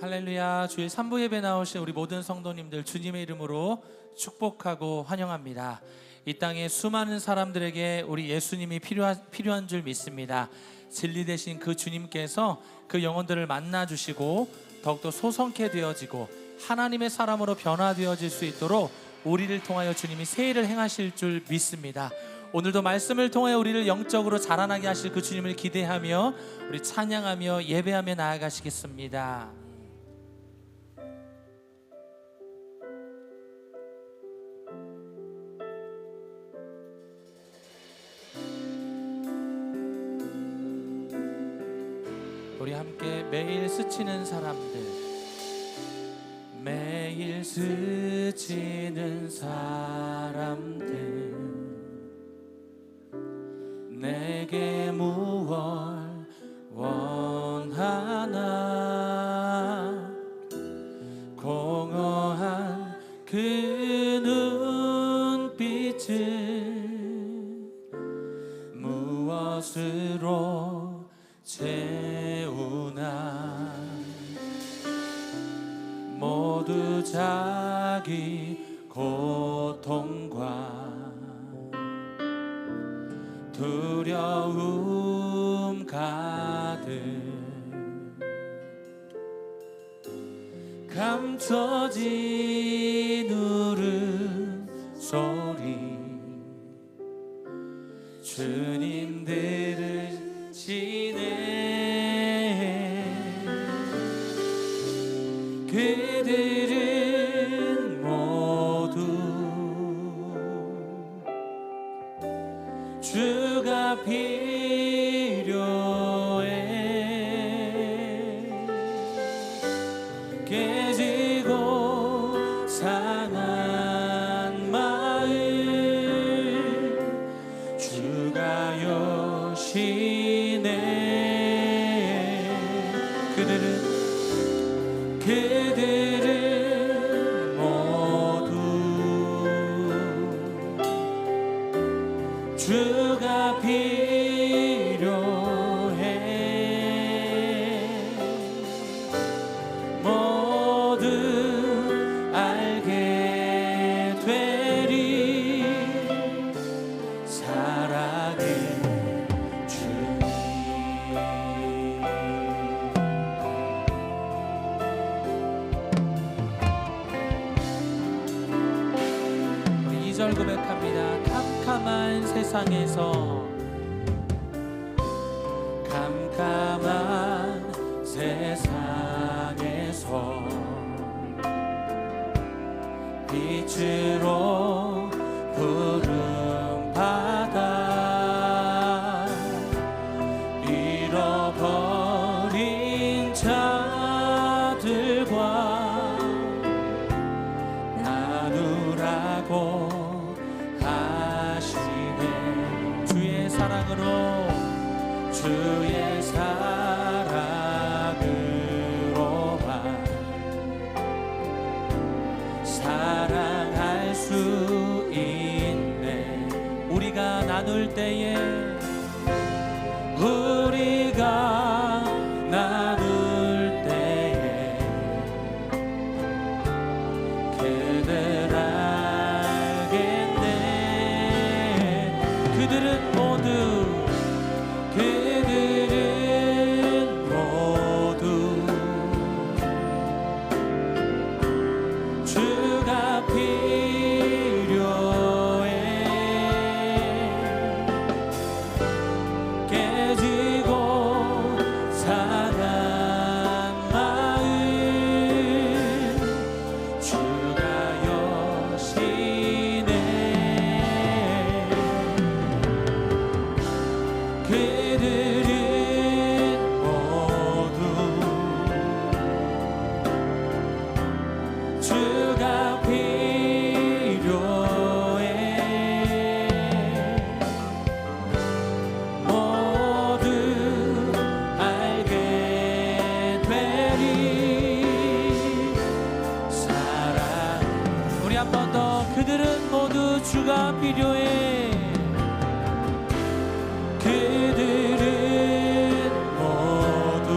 할렐루야. 주일 3부 예배 나오신 우리 모든 성도님들 주님의 이름으로 축복하고 환영합니다. 이 땅에 수많은 사람들에게 우리 예수님이 필요한 줄 믿습니다. 진리 되신 그 주님께서 그 영혼들을 만나주시고 더욱더 소성케 되어지고 하나님의 사람으로 변화되어질 수 있도록 우리를 통하여 주님이 새 일을 행하실 줄 믿습니다. 오늘도 말씀을 통하여 우리를 영적으로 자라나게 하실 그 주님을 기대하며 우리 찬양하며 예배하며 나아가시겠습니다. 우리 함께 매일 스치는 사람들, 매일 스치는 사람들, 내게 무얼 원하나, 공허한 그 눈빛을 무엇으로 채우나, 모두 자기 고통과 두려움 가득 감춰진 울음소리, 주님 들으시네. 그들은 모두 주가 필요해. 깨지고 상한 마음 주가 여시네. 그들은 모두 주가 필요해. 모두 알게 되리 사랑의 주님. 우리 2절 고백합니다. 캄캄한 세상에서, 캄캄한 세상에서 빛으로 푸른 바다, 잃어버린 자들과 나누라고 하시네. 주의 사랑으로, 주의 사랑으로만 사랑할 수 있네. 우리가 나눌 때에, 우리가 나눌 때에 그들 알겠네. 그들은 모두 주가 필요해. 깨지고 상한 마음 주가 여시네. 그들은 모두 주가 필요해. 모두 알게 되리 사랑. 우리 한 번 더. 그들은 모두 주가 필요해. 그들은 모두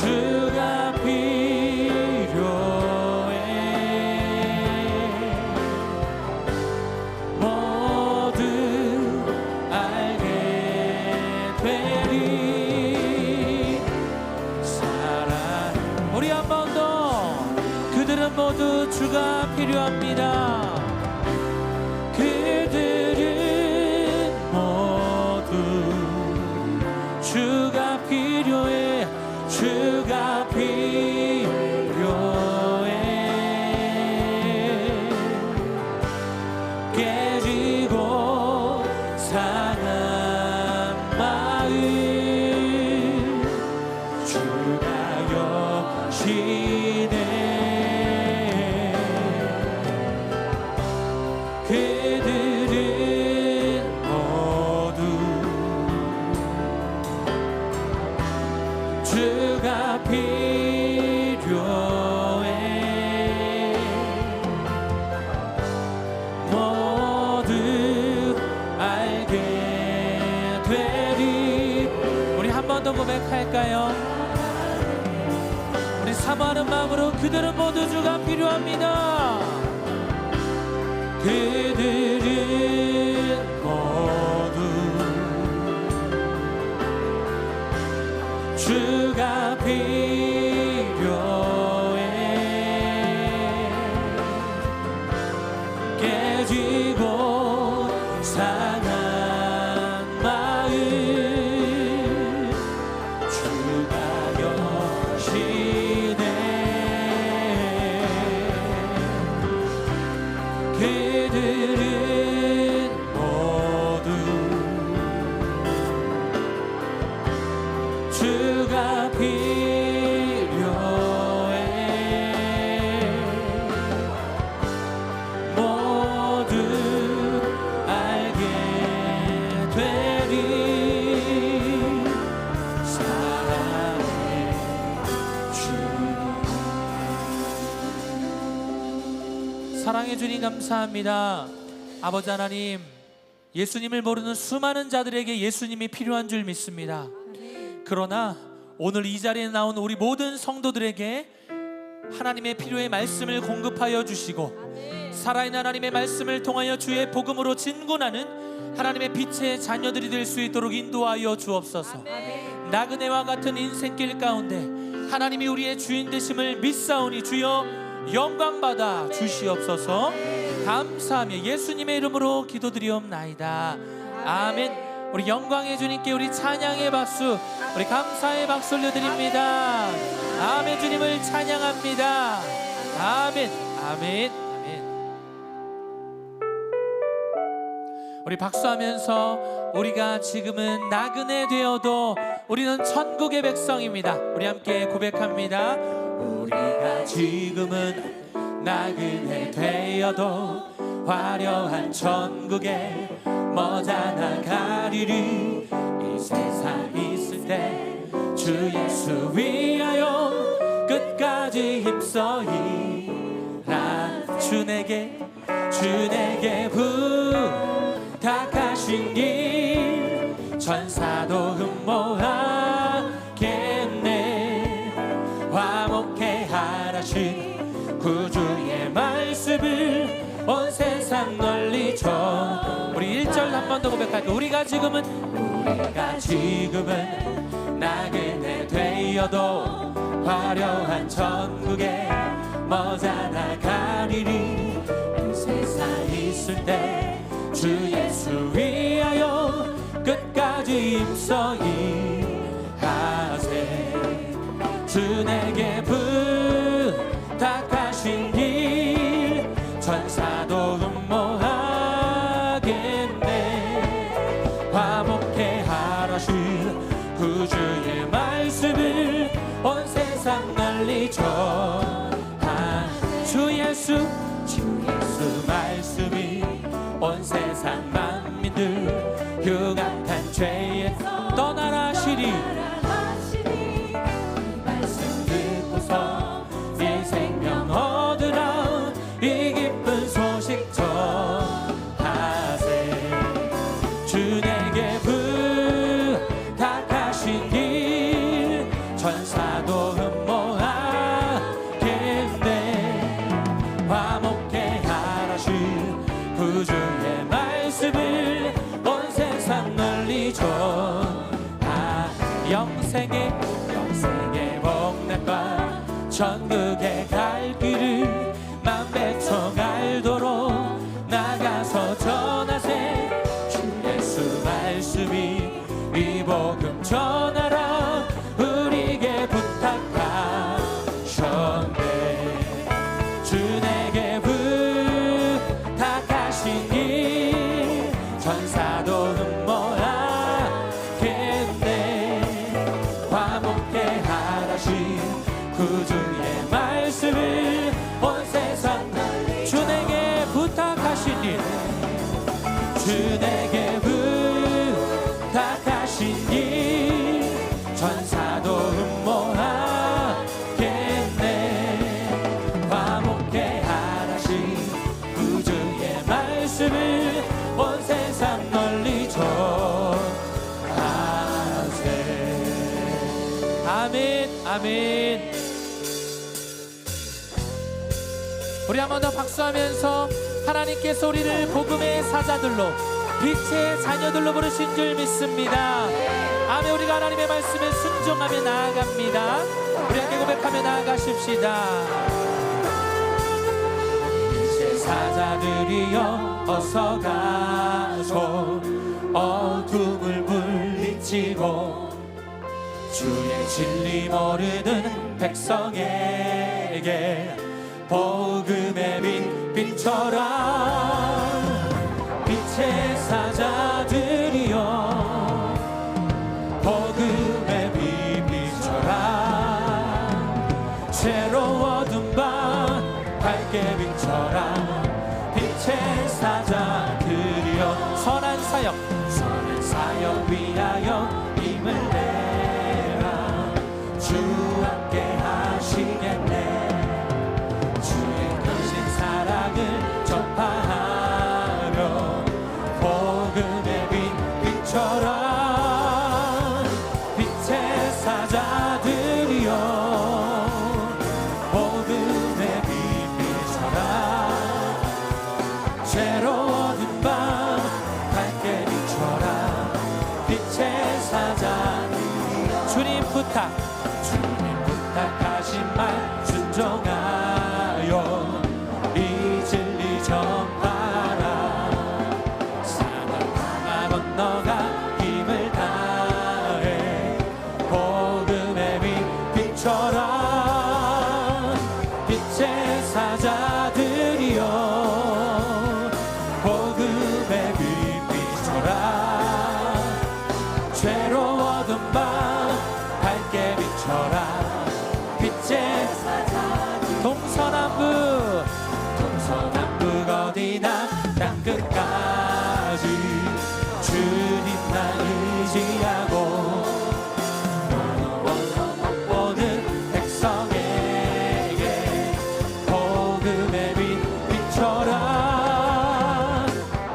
주가 필요해. 모두 알게 되리. 사랑. 우리 한 번 더. 그들은 모두 주가 필요합니다. 그들은 모두 주가 필요해. 주가 필요해. 깨지고 상한 마음 주가 여시네. 그들은 모두 주가 필요해. 모두 알게 되리. 우리 한 번 더 고백할까요? 우리 사모하는 마음으로 그들은 모두 주가 필요합니다. 그들은 모두 주가 필요해. 깨지고 상한 마음 주가 여시네. 그들은 모두 주가 필요해. 모두 알게 되리. 사랑의 주. 사랑의 주님 감사합니다. 아버지 하나님, 예수님을 모르는 수많은 자들에게 예수님이 필요한 줄 믿습니다. 그러나 오늘 이 자리에 나온 우리 모든 성도들에게 하나님의 필요의 말씀을 공급하여 주시고 살아있는 하나님의 말씀을 통하여 주의 복음으로 진군하는 하나님의 빛의 자녀들이 될 수 있도록 인도하여 주옵소서. 나그네와 같은 인생길 가운데 하나님이 우리의 주인 되심을 믿사오니 주여 영광받아 주시옵소서. 감사하며 예수님의 이름으로 기도드리옵나이다. 아멘. 우리 영광의 주님께 우리 찬양의 박수, 우리 감사의 박수 올려드립니다. 아멘. 주님을 찬양합니다. 아멘. 아멘. 아멘. 우리 박수하면서 우리가 지금은 나그네 되어도 우리는 천국의 백성입니다. 우리 함께 고백합니다. 우리가 지금은 나그네 되어도 화려한 천국에 머자나 가리리. 이 세상 있을 때 주 예수 위하여 끝까지 힘써 일하. 주 내게 부탁하신 일 천사도 흠모하겠네. 화목해 하라신 구주의 말씀을 온 세상 널리 전. 우리 1절 한 번 더 고백할게요. 우리가 지금은 나그네 되어도 화려한 천국에 머자나 가리리. 이 세상 있을 때 주 예수 위하여 끝까지 힘써 일하세. 주 내게 부탁하신 길 천사도 흠모하겠네. 화목해 하라신 구주의 말씀을 온 세상 널리 전한. 주 예수 말씀이 온 세상 만민들 흉악한 죄에 떠나라 하시리. 말씀 듣고서 이 생명 얻으라. 이 기쁜 소식 전하세. 주 내게 부탁하신 길 천사 천사도 흠모하겠네. 화목해 하라신 구주의 말씀을 온 세상 널리 전하. 영생의 복락과 천국에 갈 길을 만배청 알도록 나가서 전하세. 주 예수 말씀이 이 복음 전하라 우리에게 부탁하셨네. 주 내게 부탁하시니 천사도 흠모하겠네. 화목해 하라신 구주의 말씀을 온 세상 주 내게 부탁하시니 주 내게 부탁하시니 천사도 흠모하겠네. 화목해 하라신 구주의 말씀을 온 세상 널리 전하세. 아멘. 아멘. 우리 한 번 더 박수하면서 하나님께서 우리를 복음의 사자들로 빛의 자녀들로 부르신 줄 믿습니다. 아멘. 우리가 하나님의 말씀에 순종하며 나아갑니다. 우리 함께 고백하며 나아가십시다. 빛의 사자들이여 어서 가소. 어둠을 물리치고 주의 진리 모르는 백성에게 복음의 빛 비춰라. 빛의 사자들이여 복음의 빛 비춰라. 새로워둔 밤 밝게 비춰라. 빛의 사자들이여 선한 사역 위하여 힘을 내라. 주 함께 하시겠네. 사랑을 전파하며 복음의 빛 비춰라. 빛의 사자들이여 복음의 빛 비춰라. 새로워진 밤 밝게 비춰라. 빛의 사자들이여 주님 부탁하신 말 순종하여 전파라. 사막 강화 건너가 힘을 다해 복음의 빛 비춰라. 빛의 사자들이여 복음의 빛 비춰라. 죄로워둔 밤 밝게 비춰라. 빛의 사자들이여 동서남북 어디나 땅끝까지 주님 나 의지하고 못 보는 백성에게 복음의 빛 비춰라.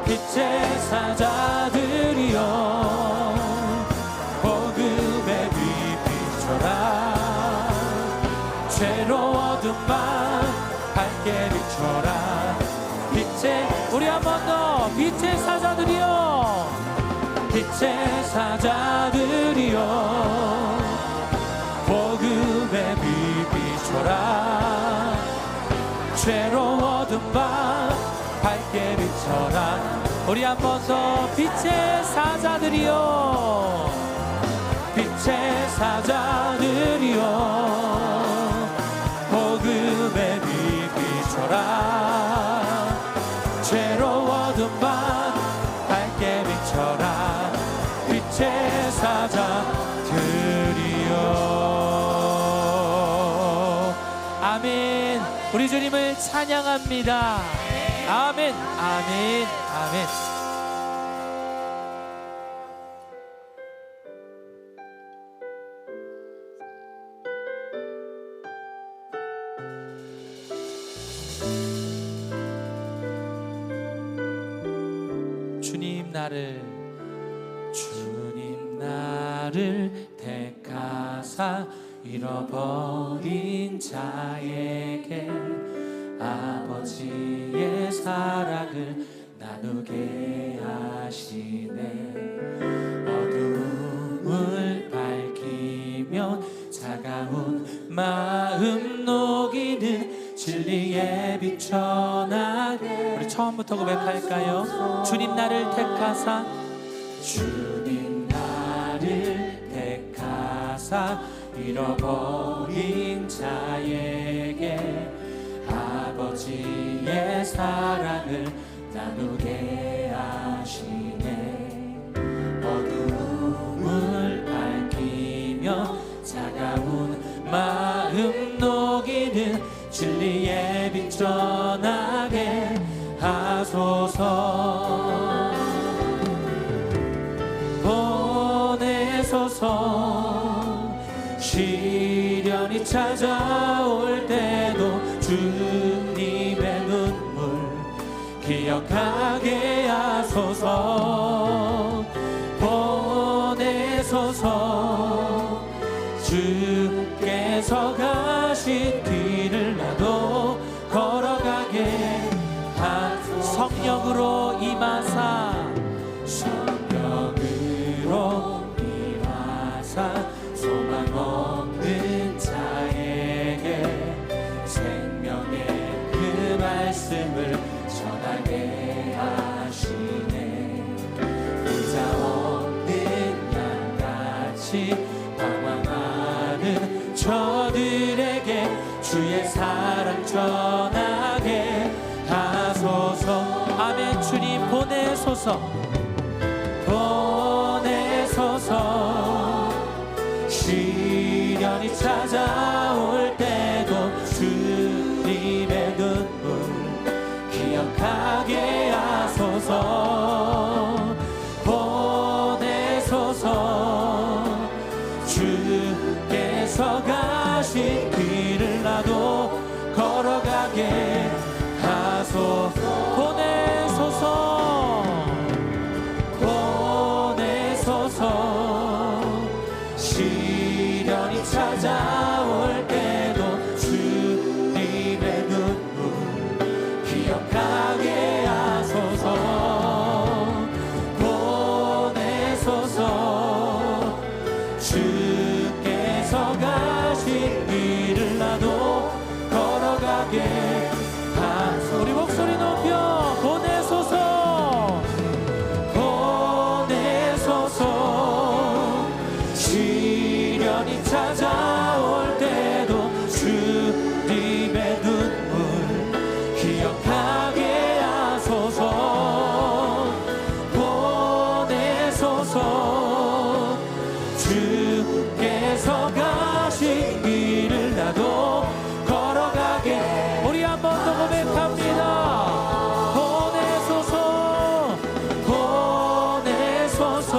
빛의 사자들이여 복음의 빛 비춰라. 죄로워둔 밤 밝게 비춰라. 우리 한 번 더 빛의 사자들이여 빛의 사자들이여 복음의 빛 비춰라. 죄로워둔 밤 밝게 비춰라. 우리 한 번 더 빛의 사자들이여 빛의 사자들이여 복음의 빛 비춰라. 죄로워둔 밤 밝게 비춰라. 빛의 사자들이여. 아멘. 우리 주님을 찬양합니다. 아멘. 아멘. 아멘. 주님 나를 택하사 잃어버린 자에게 아버지의 사랑을 나누게 하시네. 어둠을 밝히며 차가운 마음 녹이는 진리의 빛 전하게. 우리 처음부터 고백할까요? 주님 나를 택하사, 주님 나를 택하사 잃어버린 자에게 아버지의 사랑을 나누게 하시네. 어둠을 밝히며 차가운 마음 녹이는 진리의 빛 전하게 하소서. 보내소서. 시련이 찾아올 때도 주님의 눈물 기억하게 하소서. 보내소서. 주께서 가신 길을 나도 걸어가게 하소서. 성령으로 임하사, 성령으로 임하사 소망 없는 자에게 생명의 그 말씀을 전하게 하시네. 의자 없는 양같이 방황하는 저들에게 주의 사랑 전하게 하소서. 아멘. 주님 보내소서. 보내소서. 시련이 찾아올 때도 주님의 눈물 기억하게 하소서. 보내소서. 주께서 가신 길을 나도 걸어가게 하소서. 보내소서. 보내소서. 시련이 찾아올 때도 주님의 눈물 기억하게 하소서. 보내소서. 주께서 가신 길을 나도 걸어가게 하소서. 우리 목소리 높여 보내소서. 보내소서. 시련이 찾아올 때도 주님의 눈물 기억하게 하소서. 보내소서. 주께서 가신 길을 나도 걸어가게. 우리 한 번 더 고백합니다. 보내소서. 보내소서.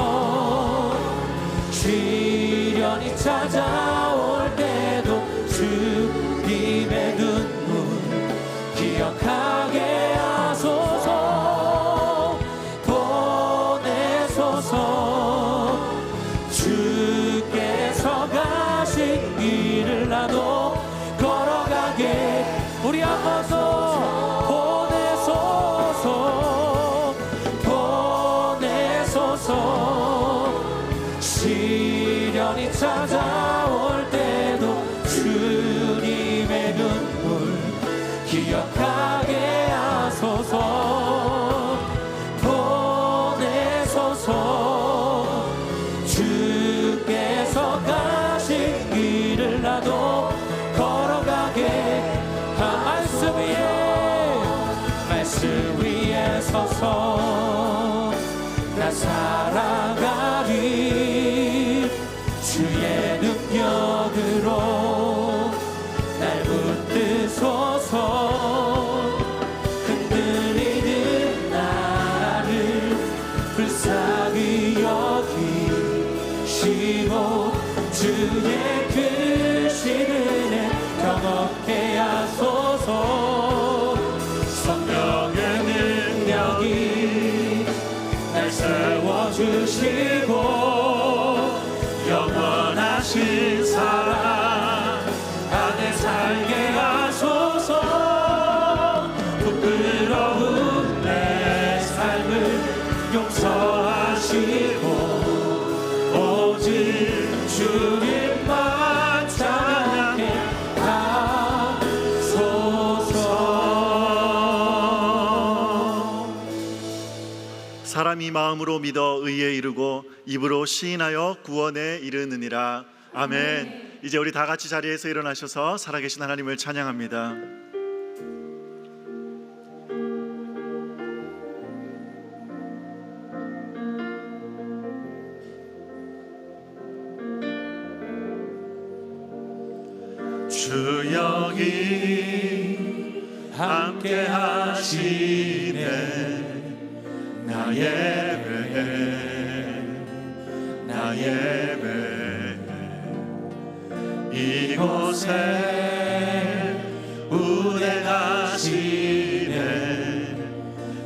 시련이 찾아올 때도 주님의 눈물 기억하게 하소서. 보내소서. 주께서 가신 길을 나도 걸어가게. 우리 한 번 더 보내소서. 보내소서. 시련이 찾아올 때도 주님의 눈물 기억하게 하소서. 보내소서. 주께서 가신 길을 나도 걸어가게. 말씀 위에 사람이 마음으로 믿어 의에 이르고 입으로 시인하여 구원에 이르느니라. 아멘. 이제 우리 다 같이 자리에서 일어나셔서 살아계신 하나님을 찬양합니다. 주 여기 함께 하시네. 나 예배해, 나 예배해. 이곳에 운행하시네.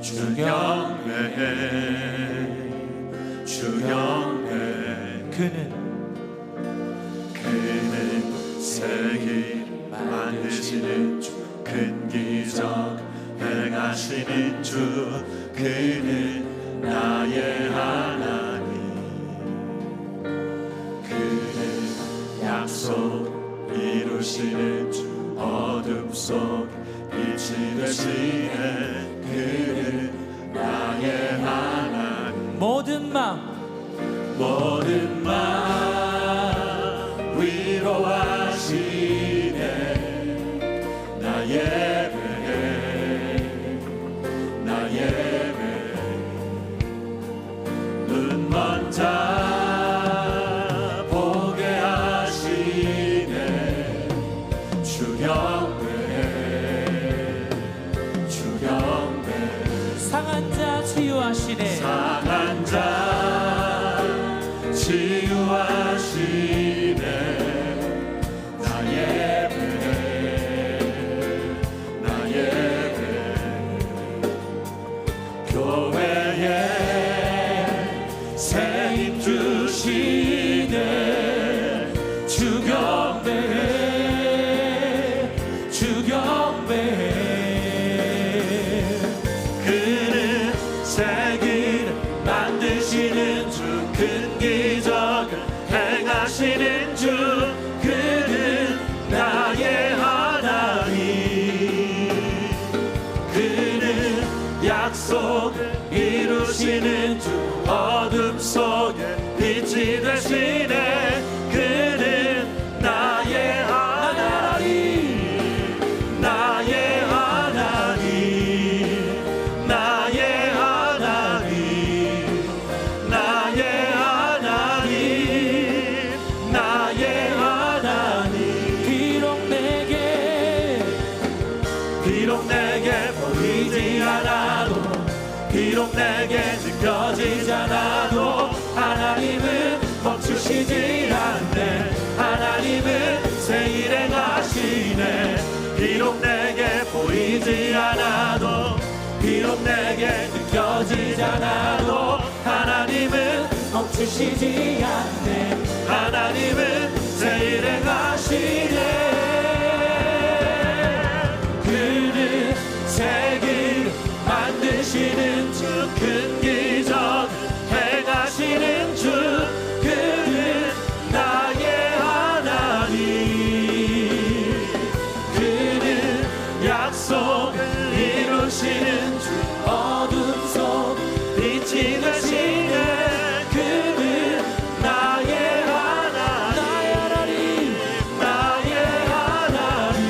주 경배해, 주 경배해. 그는 세계 만드시는 주, 큰 기적 행하시는 주. 그는 나의 하나님. 그는 약속 이루시는 주, 어둠 속 빛이 되시네. 그는 나의 하나님. 모든 마음 위로하시네. 나 예배해, 나 예배해. 눈먼 자 보게 하시네. 주 경배해, 주 경배해. 상한 자 치유하시네. 상한 자 치유하시네. 나 예배해, 나 예배해. 교회에 새 힘 주시네. 주 경배해, 주 경배해. 그는 새 길 만드시는 주, 큰 기적을 행하시는 주. 그는 나의 하나님. 그는 약속을 이루시는 주, 어둠 속에 빛이 되시네. 그는 나의 하나님, 나의 하나님, 나의 하나님, 나의 하나님, 나의 하나님. 비록 내게 보이지 않아도, 비록 내게 느껴지지 않아도, 하나님은 멈추시지 않네. 하나님은 새 일 행하시네. 비록 내게 보이지 않아도, 비록 내게 느껴지지 않아도, 하나님은 멈추시지 않네. 하나님은 새 일 행하시네. 그는 새 길 만드시는 주, 큰 기적 행하시는 주. 그는 나의 하나님. 그는 약속을 이루시는 주, 어둠 속 빛이 되시네. 그는 나의 하나님, 나의 하나님, 나의 하나님,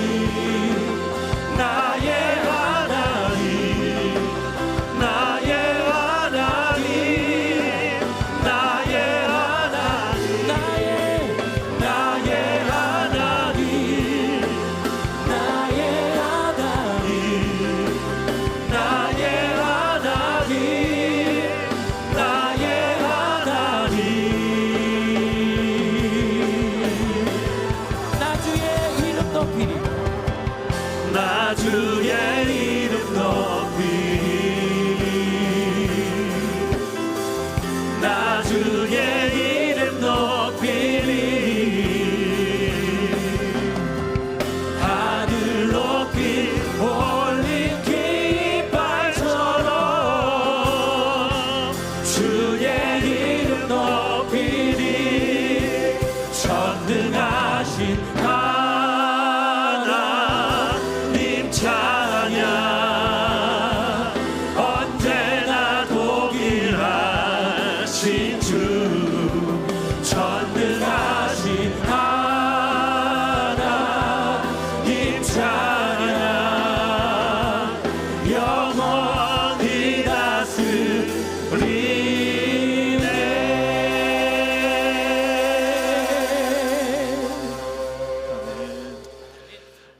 나의 하나님, 나의 하나님, 나의 하나님, 나의 하나님, 나의 하나님, 나의 하나님. 나 주의 이름 높이리. 나 주의 이름 높이리. 나 주의 이름 높이리. 하늘 높이 올린 깃발처럼 주의 이름 높이리. 전능하신 하나님 찬양. 찬양 영원히 다스리네.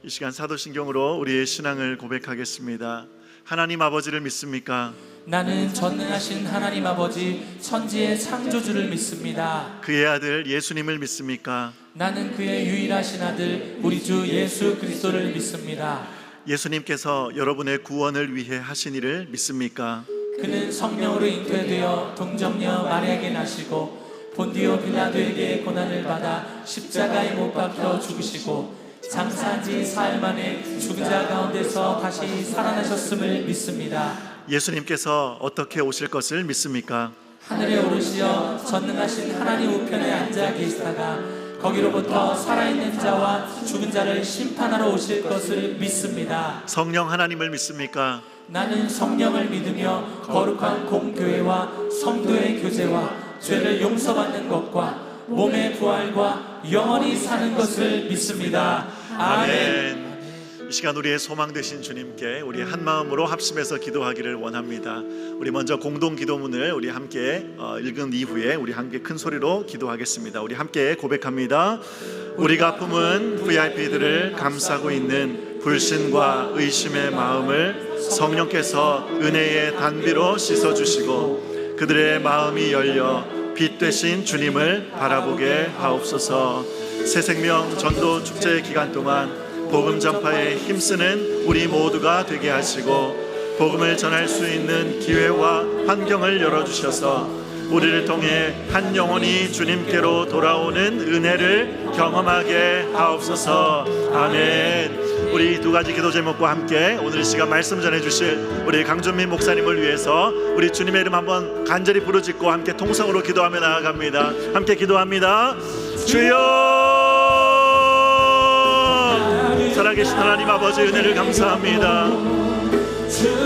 이 시간 사도신경으로 우리의 신앙을 고백하겠습니다. 하나님 아버지를 믿습니까? 나는 전능하신 하나님 아버지 천지의 창조주를 믿습니다. 그의 아들 예수님을 믿습니까? 나는 그의 유일하신 아들 우리 주 예수 그리스도를 믿습니다. 예수님께서 여러분의 구원을 위해 하신 일을 믿습니까? 그는 성령으로 잉태되어 동정녀 마리아에게 나시고 본디오 빌라도에게 고난을 받아 십자가에 못 박혀 죽으시고 장사한 지 사흘 만에 죽은 자 가운데서 다시 살아나셨음을 믿습니다. 예수님께서 어떻게 오실 것을 믿습니까? 하늘에 오르시어 전능하신 하나님 우편에 앉아 계시다가 거기로부터 살아있는 자와 죽은 자를 심판하러 오실 것을 믿습니다. 성령 하나님을 믿습니까? 나는 성령을 믿으며 거룩한 공교회와 성도의 교제와 죄를 용서받는 것과 몸의 부활과 영원히 사는 것을 믿습니다. 아멘. 이 시간 우리의 소망 되신 주님께 우리 한 마음으로 합심해서 기도하기를 원합니다. 우리 먼저 공동 기도문을 우리 함께 읽은 이후에 우리 함께 큰 소리로 기도하겠습니다. 우리 함께 고백합니다. 우리가 품은 VIP들을 감싸고 있는 불신과 의심의 마음을 성령께서 은혜의 단비로 씻어주시고 그들의 마음이 열려 빛 되신 주님을 바라보게 하옵소서. 새생명 전도 축제 기간 동안 복음 전파에 힘쓰는 우리 모두가 되게 하시고 복음을 전할 수 있는 기회와 환경을 열어주셔서 우리를 통해 한 영혼이 주님께로 돌아오는 은혜를 경험하게 하옵소서. 아멘. 우리 두 가지 기도 제목과 함께 오늘 이 시간 말씀 전해주실 우리 강준민 목사님을 위해서 우리 주님의 이름 한번 간절히 부르짖고 함께 통성으로 기도하며 나아갑니다. 함께 기도합니다. 주여, 살아계신 하나님 아버지 은혜를 감사합니다.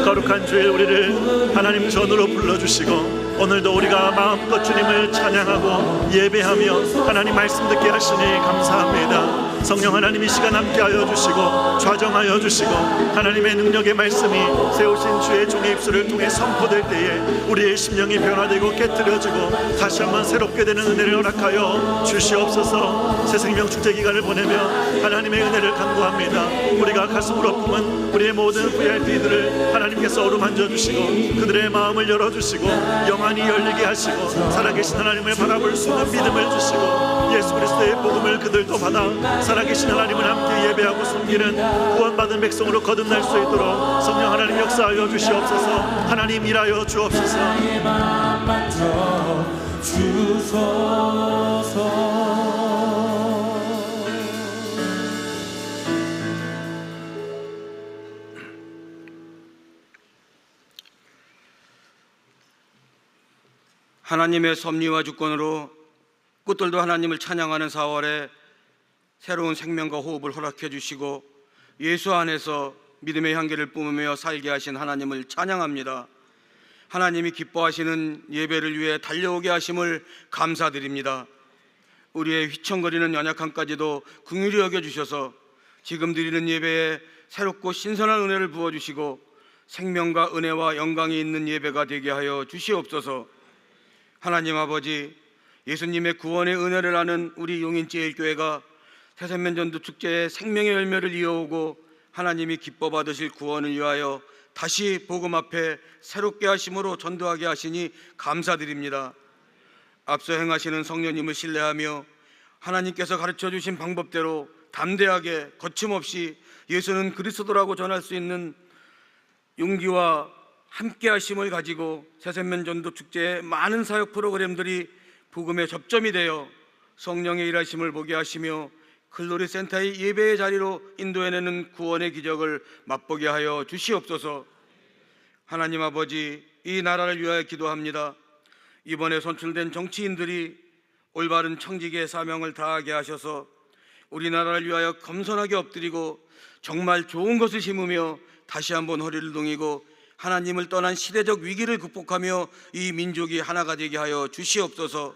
거룩한 주일 우리를 하나님 전으로 불러주시고 오늘도 우리가 마음껏 주님을 찬양하고 예배하며 하나님 말씀 듣게 하시니 감사합니다. 성령 하나님 이 시간 함께하여 주시고 좌정하여 주시고 하나님의 능력의 말씀이 세우신 주의 종의 입술을 통해 선포될 때에 우리의 심령이 변화되고 깨트려지고 다시 한번 새롭게 되는 은혜를 허락하여 주시옵소서. 새생명 축제 기간을 보내며 하나님의 은혜를 간구합니다. 우리가 가슴으로 품은 우리의 모든 VIP들을 하나님께서 어루만져 주시고 그들의 마음을 열어주시고 영안이 열리게 하시고 살아계신 하나님을 바라볼 수 있는 믿음을 주시고 예수 그리스도의 복음을 그들도 받아 살아계신 하나님을 함께 예배하고 섬기는 구원받은 백성으로 거듭날 수 있도록 성령 하나님 역사하여 주시옵소서. 하나님 일하여 주옵소서. 하나님의 섭리와 주권으로 꽃들도 하나님을 찬양하는 4월에 새로운 생명과 호흡을 허락해 주시고 예수 안에서 믿음의 향기를 뿜으며 살게 하신 하나님을 찬양합니다. 하나님이 기뻐하시는 예배를 위해 달려오게 하심을 감사드립니다. 우리의 휘청거리는 연약함까지도 긍휼히 여겨주셔서 지금 드리는 예배에 새롭고 신선한 은혜를 부어주시고 생명과 은혜와 영광이 있는 예배가 되게 하여 주시옵소서. 하나님 아버지, 예수님의 구원의 은혜를 아는 우리 용인제일교회가 새생명전도 축제의 생명의 열매를 이어오고 하나님이 기뻐 받으실 구원을 위하여 다시 복음 앞에 새롭게 하심으로 전도하게 하시니 감사드립니다. 앞서 행하시는 성령님을 신뢰하며 하나님께서 가르쳐 주신 방법대로 담대하게 거침없이 예수는 그리스도라고 전할 수 있는 용기와 함께 하심을 가지고 새생명전도 축제의 많은 사역 프로그램들이 복음의 접점이 되어 성령의 일하심을 보게 하시며 글로리 센터의 예배의 자리로 인도해내는 구원의 기적을 맛보게 하여 주시옵소서. 하나님 아버지, 이 나라를 위하여 기도합니다. 이번에 선출된 정치인들이 올바른 청직의 사명을 다하게 하셔서 우리나라를 위하여 겸손하게 엎드리고 정말 좋은 것을 심으며 다시 한번 허리를 동이고 하나님을 떠난 시대적 위기를 극복하며 이 민족이 하나가 되게 하여 주시옵소서.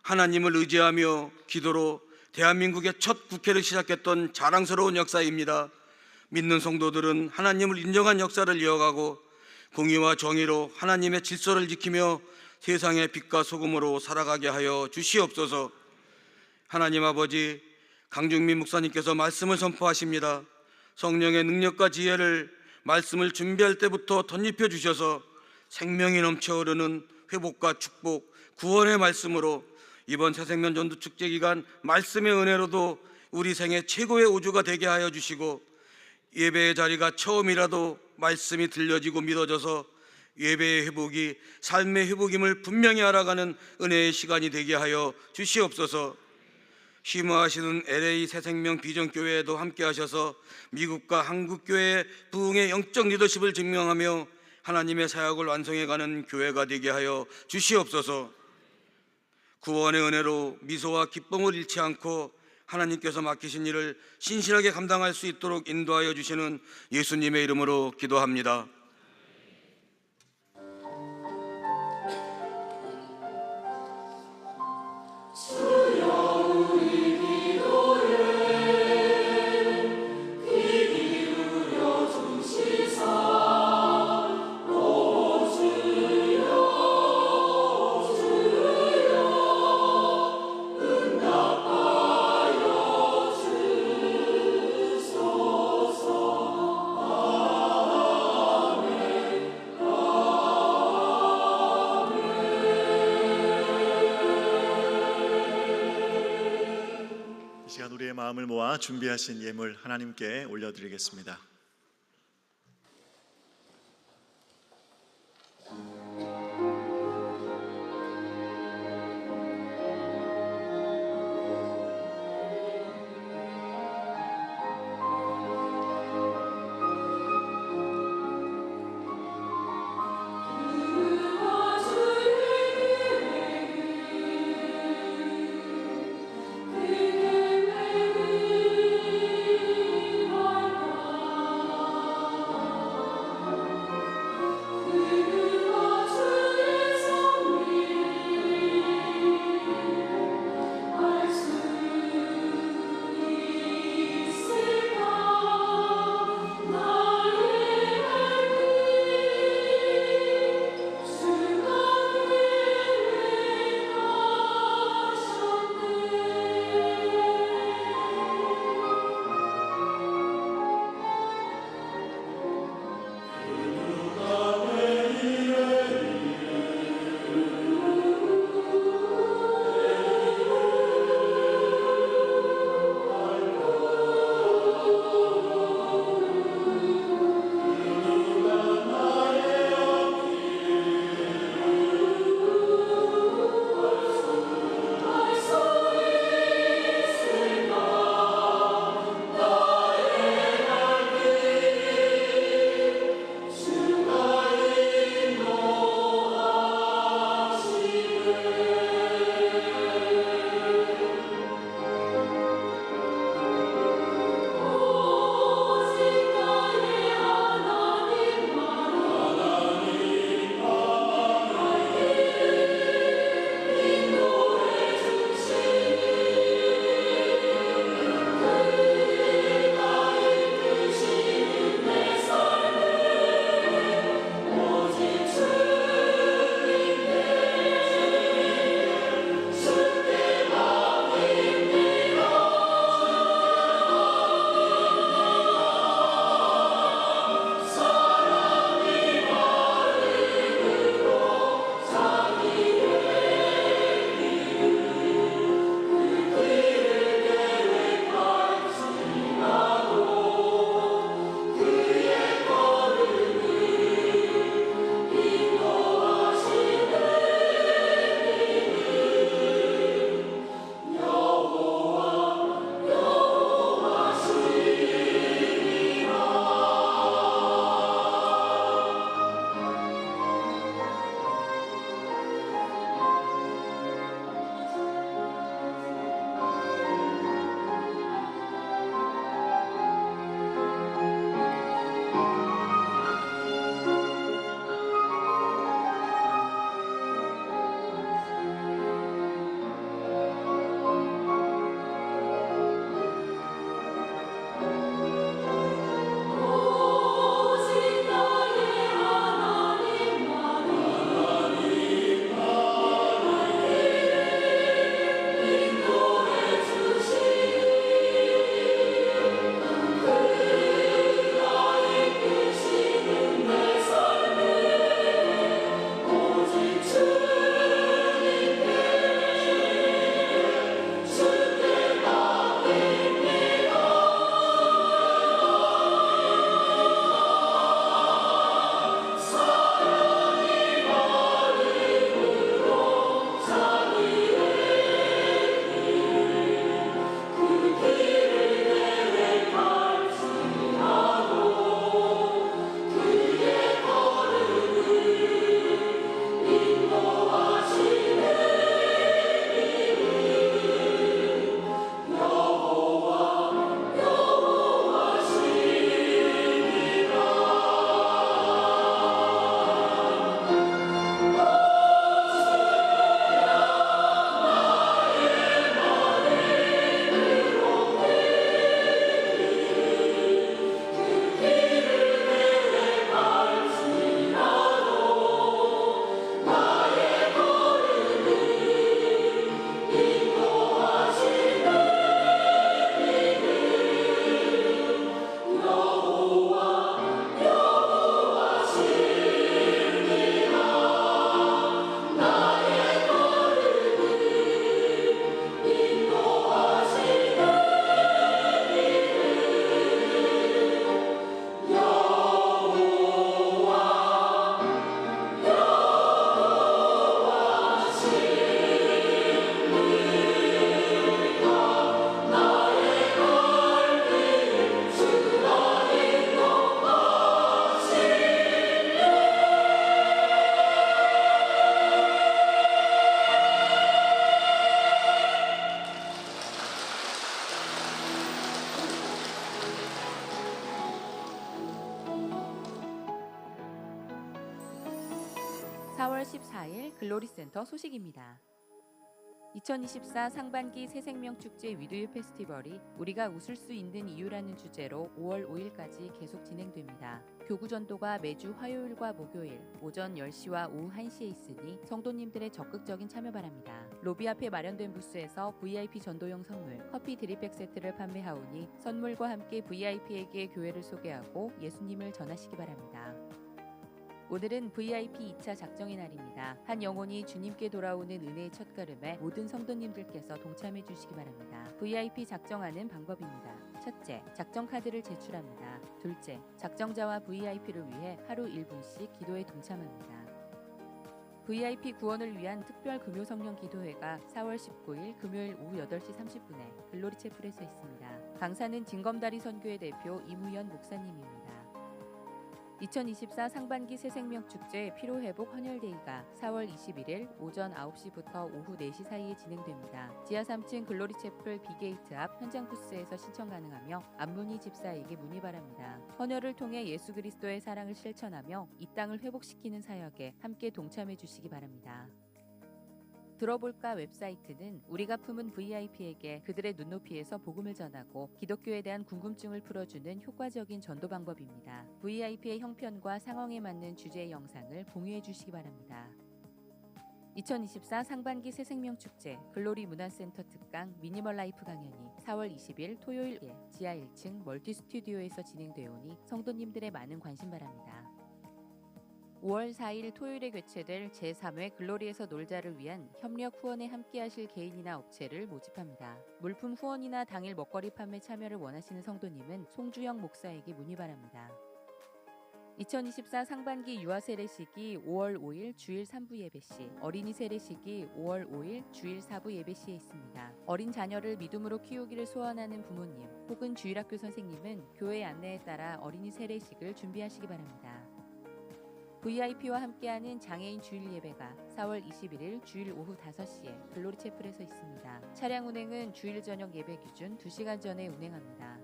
하나님을 의지하며 기도로 대한민국의 첫 국회를 시작했던 자랑스러운 역사입니다. 믿는 성도들은 하나님을 인정한 역사를 이어가고 공의와 정의로 하나님의 질서를 지키며 세상의 빛과 소금으로 살아가게 하여 주시옵소서. 하나님 아버지, 강중민 목사님께서 말씀을 선포하십니다. 성령의 능력과 지혜를 말씀을 준비할 때부터 덧입혀 주셔서 생명이 넘쳐 흐르는 회복과 축복, 구원의 말씀으로 이번 새생명 전도 축제 기간 말씀의 은혜로도 우리 생애 최고의 우주가 되게 하여 주시고, 예배의 자리가 처음이라도 말씀이 들려지고 믿어져서 예배의 회복이 삶의 회복임을 분명히 알아가는 은혜의 시간이 되게 하여 주시옵소서. 심화하시는 LA 새생명 비전교회에도 함께 하셔서 미국과 한국교회의 부흥의 영적 리더십을 증명하며 하나님의 사역을 완성해가는 교회가 되게 하여 주시옵소서. 구원의 은혜로 미소와 기쁨을 잃지 않고 하나님께서 맡기신 일을 신실하게 감당할 수 있도록 인도하여 주시는 예수님의 이름으로 기도합니다. 우리의 마음을 모아 준비하신 예물 하나님께 올려드리겠습니다. 4월 14일 글로리센터 소식입니다. 2024 상반기 새생명축제 위드유 페스티벌이 우리가 웃을 수 있는 이유라는 주제로 5월 5일까지 계속 진행됩니다. 교구 전도가 매주 화요일과 목요일 오전 10시와 오후 1시에 있으니 성도님들의 적극적인 참여 바랍니다. 로비 앞에 마련된 부스에서 VIP 전도용 선물, 커피 드립백 세트를 판매하오니 선물과 함께 VIP에게 교회를 소개하고 예수님을 전하시기 바랍니다. 오늘은 VIP 2차 작정의 날입니다. 한 영혼이 주님께 돌아오는 은혜의 첫걸음에 모든 성도님들께서 동참해 주시기 바랍니다. VIP 작정하는 방법입니다. 첫째, 작정 카드를 제출합니다. 둘째, 작정자와 VIP를 위해 하루 1분씩 기도에 동참합니다. VIP 구원을 위한 특별 금요 성령 기도회가 4월 19일 금요일 오후 8시 30분에 글로리 채플에서 있습니다. 강사는 진검다리 선교회 대표 이무현 목사님입니다. 2024 상반기 새생명축제 피로회복 헌혈데이가 4월 21일 오전 9시부터 오후 4시 사이에 진행됩니다. 지하 3층 글로리 채플 B게이트 앞 현장 부스에서 신청 가능하며 안문희 집사에게 문의 바랍니다. 헌혈을 통해 예수 그리스도의 사랑을 실천하며 이 땅을 회복시키는 사역에 함께 동참해 주시기 바랍니다. 들어볼까 웹사이트는 우리가 품은 VIP에게 그들의 눈높이에서 복음을 전하고 기독교에 대한 궁금증을 풀어주는 효과적인 전도 방법입니다. VIP의 형편과 상황에 맞는 주제의 영상을 공유해 주시기 바랍니다. 2024 상반기 새생명축제 글로리 문화센터 특강 미니멀 라이프 강연이 4월 20일 토요일 지하 1층 멀티 스튜디오에서 진행되오니 성도님들의 많은 관심 바랍니다. 5월 4일 토요일에 개최될 제3회 글로리에서 놀자를 위한 협력 후원에 함께하실 개인이나 업체를 모집합니다. 물품 후원이나 당일 먹거리 판매 참여를 원하시는 성도님은 송주영 목사에게 문의 바랍니다. 2024 상반기 유아 세례식이 5월 5일 주일 3부 예배 시, 어린이 세례식이 5월 5일 주일 4부 예배 시에 있습니다. 어린 자녀를 믿음으로 키우기를 소원하는 부모님 혹은 주일학교 선생님은 교회 안내에 따라 어린이 세례식을 준비하시기 바랍니다. VIP와 함께하는 장애인 주일 예배가 4월 21일 주일 오후 5시에 글로리 채플에서 있습니다. 차량 운행은 주일 저녁 예배 기준 2시간 전에 운행합니다.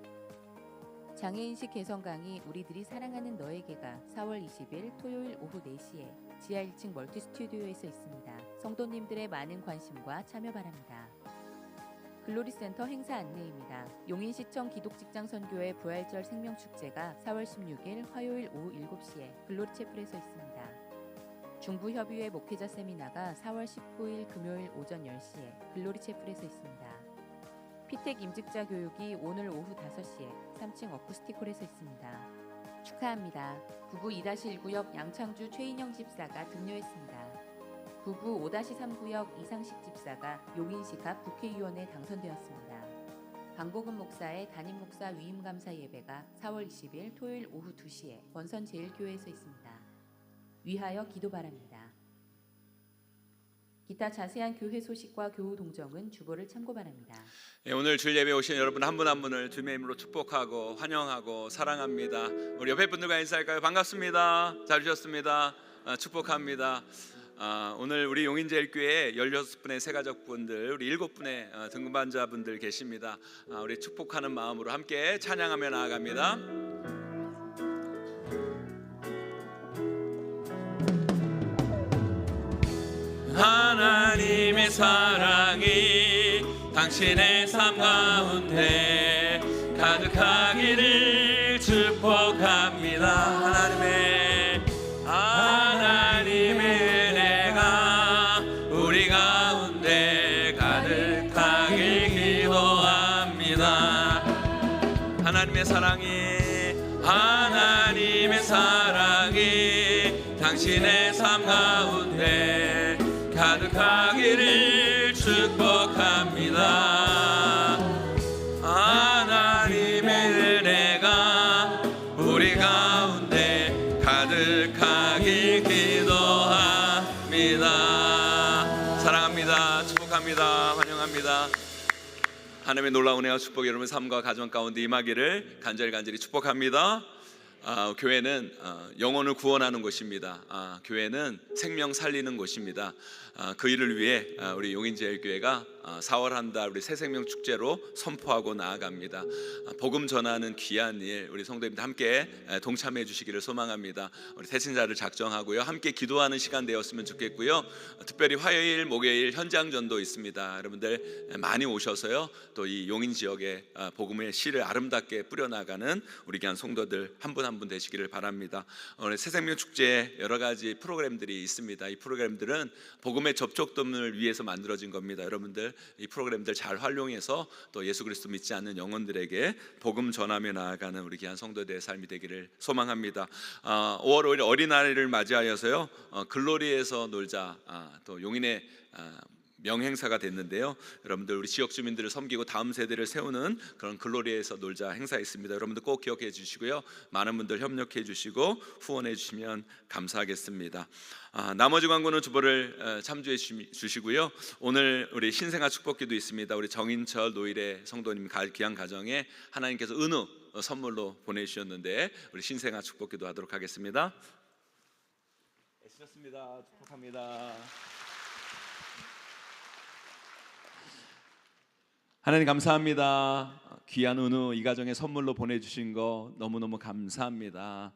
장애인식 개성 강의 우리들이 사랑하는 너에게가 4월 20일 토요일 오후 4시에 지하 1층 멀티 스튜디오에서 있습니다. 성도님들의 많은 관심과 참여 바랍니다. 글로리센터 행사 안내입니다. 용인시청 기독직장선교회 부활절 생명축제가 4월 16일 화요일 오후 7시에 글로리 채플에서 있습니다. 중부협의회 목회자 세미나가 4월 19일 금요일 오전 10시에 글로리 채플에서 있습니다. 피택 임직자 교육이 오늘 오후 5시에 3층 어쿠스틱홀에서 있습니다. 축하합니다. 부부 2-1구역 양창주 최인영 집사가 등려했습니다. 부부 5-3구역 이상식 집사가 용인시 갑 국회의원에 당선되었습니다. 강복은 목사의 담임 목사 위임 감사 예배가 4월 20일 토요일 오후 2시에 원선 제일교회에서 있습니다. 위하여 기도 바랍니다. 기타 자세한 교회 소식과 교우 동정은 주보를 참고 바랍니다. 오늘 주일 예배 오신 여러분 한 분 한 분을 주님의 이름으로 축복하고 환영하고 사랑합니다. 우리 옆에 분들과 인사할까요? 반갑습니다. 잘 오셨습니다. 축복합니다. 오늘 우리 용인제일교회에 16분의 새가족분들, 우리 7분의 등반자분들 계십니다. 우리 축복하는 마음으로 함께 찬양하며 나아갑니다. 하나님의 사랑이 당신의 삶 가운데 가득하기를 축복합니다. 하나님의 은혜가 우리 가운데 가득하길 기도합니다. 하나님의 사랑이 당신의 삶 가운데 가득하기를 축복합니다. 하나님의 은혜가 우리 가운데 가득하길 기도합니다. 사랑합니다. 축복합니다. 환영합니다. 하나님의 놀라운 은혜와 축복이 여러분 삶과 가정 가운데 임하기를 간절히 축복합니다. 교회는 영혼을 구원하는 곳입니다. 교회는 생명 살리는 곳입니다. 그 일을 위해 우리 용인제일교회가 4월 한 달 우리 새생명 축제로 선포하고 나아갑니다. 복음 전하는 귀한 일 우리 성도님들 함께 동참해 주시기를 소망합니다. 우리 새신자를 작정하고요, 함께 기도하는 시간 되었으면 좋겠고요. 특별히 화요일, 목요일 현장 전도 있습니다. 여러분들 많이 오셔서요, 또 이 용인 지역에 복음의 씨를 아름답게 뿌려나가는 우리 귀한 성도들 한 분 한 분 되시기를 바랍니다. 오늘 새생명 축제에 여러 가지 프로그램들이 있습니다. 이 프로그램들은 복음의 접촉점을 위해서 만들어진 겁니다. 여러분들 이 프로그램들 잘 활용해서 또 예수 그리스도 믿지 않는 영혼들에게 복음 전하며 나아가는 우리 귀한 성도들의 삶이 되기를 소망합니다. 5월 5일 어린아이를 맞이하여서요, 글로리에서 놀자, 또 용인의 명행사가 됐는데요. 여러분들 우리 지역 주민들을 섬기고 다음 세대를 세우는 그런 글로리에서 놀자 행사 있습니다. 여러분들 꼭 기억해 주시고요, 많은 분들 협력해 주시고 후원해 주시면 감사하겠습니다. 나머지 광고는 주보를 참조해 주시고요. 오늘 우리 신생아 축복기도 있습니다. 우리 정인철 노일의 성도님 귀한 가정에 하나님께서 은우 선물로 보내주셨는데 우리 신생아 축복기도 하도록 하겠습니다. 애쓰셨습니다. 축복합니다. 하나님 감사합니다. 귀한 은우 이 가정에 선물로 보내주신 거 너무너무 감사합니다.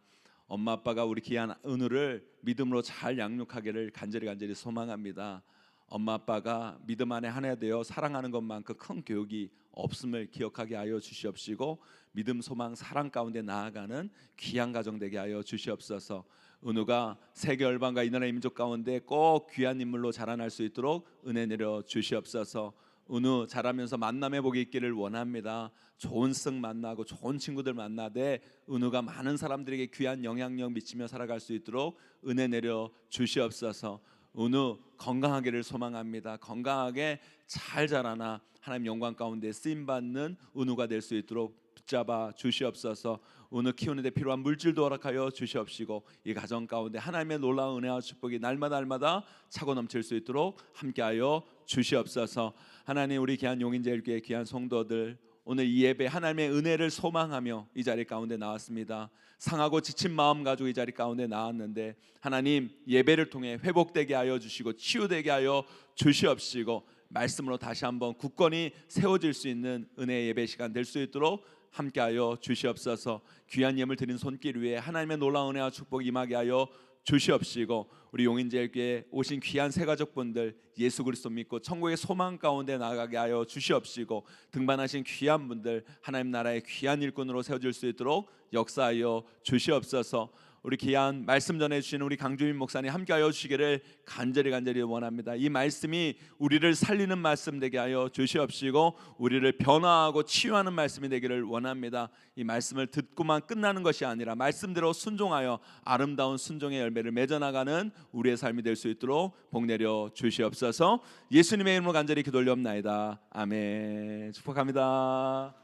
엄마 아빠가 우리 귀한 은우를 믿음으로 잘 양육하기를 간절히 소망합니다. 엄마 아빠가 믿음 안에 하나 되어 사랑하는 것만큼 큰 교육이 없음을 기억하게 하여 주시옵시고, 믿음, 소망, 사랑 가운데 나아가는 귀한 가정 되게 하여 주시옵소서. 은우가 세계 열방과 이 나라의 민족 가운데 꼭 귀한 인물로 자라날 수 있도록 은혜 내려 주시옵소서. 은우 자라면서 만남의 복이 있기를 원합니다. 좋은 성 만나고 좋은 친구들 만나되 은우가 많은 사람들에게 귀한 영향력 미치며 살아갈 수 있도록 은혜 내려 주시옵소서. 은우 건강하기를 소망합니다. 건강하게 잘 자라나 하나님 영광 가운데 쓰임받는 은우가 될 수 있도록 붙잡아 주시옵소서. 은우 키우는데 필요한 물질도 허락하여 주시옵시고, 이 가정 가운데 하나님의 놀라운 은혜와 축복이 날마다 차고 넘칠 수 있도록 함께하여 주시옵소서. 하나님, 우리 귀한 용인제일교회 귀한 성도들 오늘 이 예배 하나님의 은혜를 소망하며 이 자리 가운데 나왔습니다. 상하고 지친 마음 가지고 이 자리 가운데 나왔는데 하나님, 예배를 통해 회복되게 하여 주시고 치유되게 하여 주시옵시고, 말씀으로 다시 한번 굳건히 세워질 수 있는 은혜의 예배 시간 될 수 있도록 함께하여 주시옵소서. 귀한 예물 드린 손길 위에 하나님의 놀라운 은혜와 축복이 임하게 하여 주시옵시고, 우리 용인제일교회에 오신 귀한 새가족분들 예수 그리스도 믿고 천국의 소망 가운데 나가게 하여 주시옵시고, 등반하신 귀한 분들 하나님 나라의 귀한 일꾼으로 세워질 수 있도록 역사하여 주시옵소서. 우리 귀한 말씀 전해주시는 우리 강주민 목사님 함께하여 주시기를 간절히 원합니다. 이 말씀이 우리를 살리는 말씀 되게 하여 주시옵시고, 우리를 변화하고 치유하는 말씀이 되기를 원합니다. 이 말씀을 듣고만 끝나는 것이 아니라 말씀대로 순종하여 아름다운 순종의 열매를 맺어나가는 우리의 삶이 될 수 있도록 복 내려 주시옵소서. 예수님의 이름으로 간절히 기도 올려옵나이다. 아멘. 축복합니다.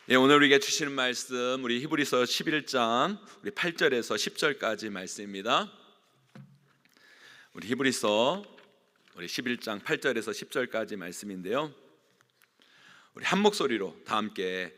예, 오늘 우리에게 주시는 말씀 우리 히브리서 11장 우리 8절에서 10절까지 말씀입니다. 우리 히브리서 우리 11장 8절에서 10절까지 말씀인데요. 우리 한 목소리로 다 함께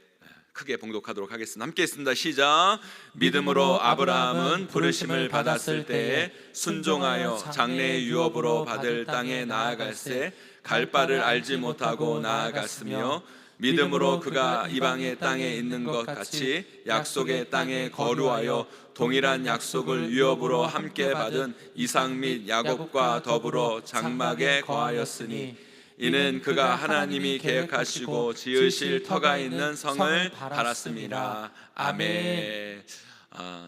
크게 봉독하도록 하겠습니다. 함께 했습니다. 시작. 믿음으로 아브라함은 부르심을 받았을 때에 순종하여 장래의 유업으로 받을 땅에 나아갈새 갈 바를 알지 못하고 나아갔으며, 믿음으로 그가 이방의 땅에 있는 것 같이 약속의 땅에 거류하여 동일한 약속을 유업으로 함께 받은 이삭 및 야곱과 더불어 장막에 거하였으니, 이는 그가 하나님이 계획하시고 지으실 터가 있는 성을 바랐습니다. 아멘.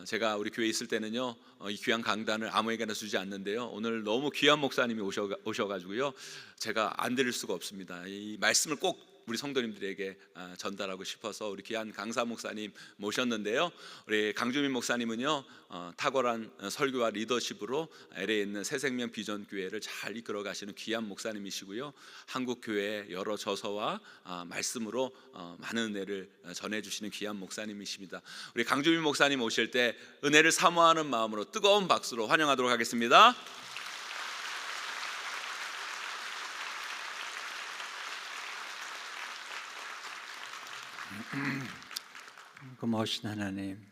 제가 우리 교회에 있을 때는요, 이 귀한 강단을 아무에게나 주지 않는데요, 오늘 너무 귀한 목사님이 오셔가지고요, 제가 안 드릴 수가 없습니다. 이 말씀을 꼭 우리 성도님들에게 전달하고 싶어서 우리 귀한 강사 목사님 모셨는데요, 우리 강주민 목사님은요, 탁월한 설교와 리더십으로 LA에 있는 새생명 비전교회를 잘 이끌어 가시는 귀한 목사님이시고요, 한국 교회의 여러 저서와 말씀으로 많은 은혜를 전해주시는 귀한 목사님이십니다. 우리 강주민 목사님 오실 때 은혜를 사모하는 마음으로 뜨거운 박수로 환영하도록 하겠습니다. 고마우신 하나님,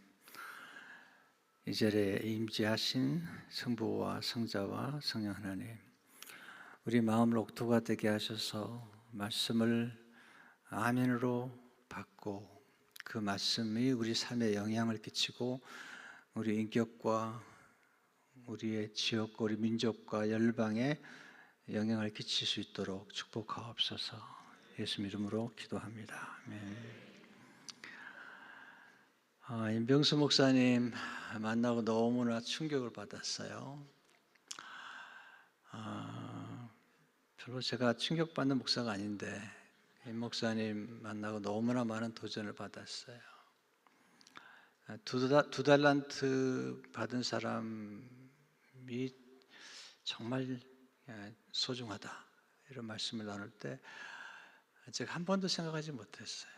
이 자리에 임재하신 성부와 성자와 성령 하나님, 우리 마음을 옥토가 되게 하셔서 말씀을 아멘으로 받고 그 말씀이 우리 삶에 영향을 끼치고 우리 인격과 우리의 지역과 우리 민족과 열방에 영향을 끼칠 수 있도록 축복하옵소서. 예수 이름으로 기도합니다. 아멘. 임병수 목사님 만나고 너무나 충격을 받았어요. 별로 제가 충격받는 목사가 아닌데 임 목사님 만나고 너무나 많은 도전을 받았어요. 두 달란트 받은 사람이 정말 소중하다 이런 말씀을 나눌 때 제가 한 번도 생각하지 못했어요.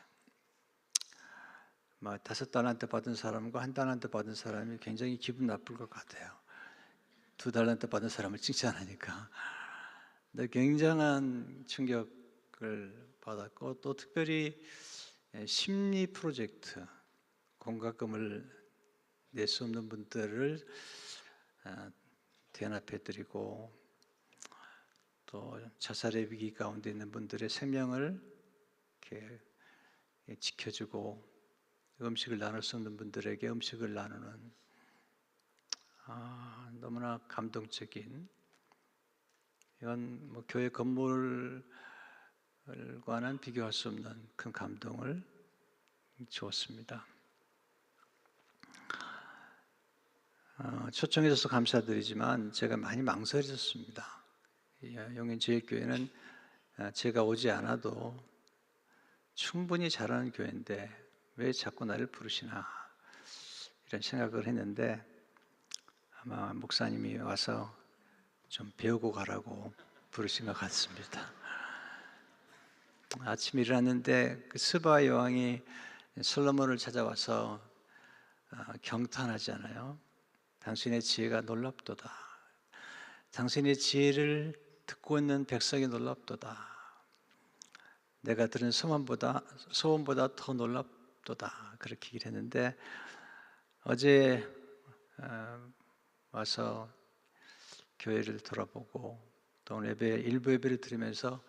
5달란트 받은 사람과 1달란트 받은 사람이 굉장히 기분 나쁠 것 같아요. 2달란트 받은 사람을 칭찬하니까. 근데 굉장한 충격을 받았고 또 특별히 심리 프로젝트, 공과금을 낼 수 없는 분들을 대안합해드리고 또 자살의 위기 가운데 있는 분들의 생명을 이렇게 지켜주고 음식을 나눌 수 없는 분들에게 음식을 나누는 너무나 감동적인, 이건 뭐 교회 건물과는 비교할 수 없는 큰 감동을 주었습니다. 초청해 주셔서 감사드리지만 제가 많이 망설여졌습니다. 용인제일교회는 제가 오지 않아도 충분히 잘하는 교회인데 왜 자꾸 나를 부르시나 이런 생각을 했는데 아마 목사님이 와서 좀 배우고 가라고 부르신 것 같습니다. 아침에 일어났는데 그 스바 여왕이 솔로몬을 찾아와서 경탄하잖아요. 당신의 지혜가 놀랍도다. 당신의 지혜를 듣고 있는 백성이 놀랍도다. 내가 들은 소문보다 더 놀랍도다. 그렇게 얘기를 했는데 어제 와서 교회를 돌아보고 또 오늘 일부 예배를 드리면서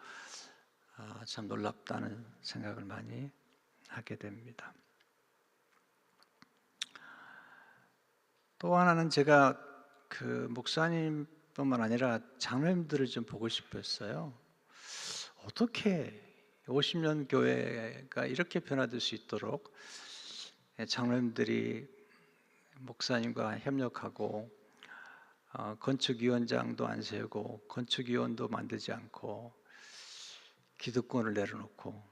참 놀랍다는 생각을 많이 하게 됩니다. 또 하나는 제가 그 목사님뿐만 아니라 장로님들을 좀 보고 싶었어요. 어떻게 50년 교회가 이렇게 변화될 수 있도록 장로님들이 목사님과 협력하고 건축위원장도 안 세우고 건축위원도 만들지 않고 기득권을 내려놓고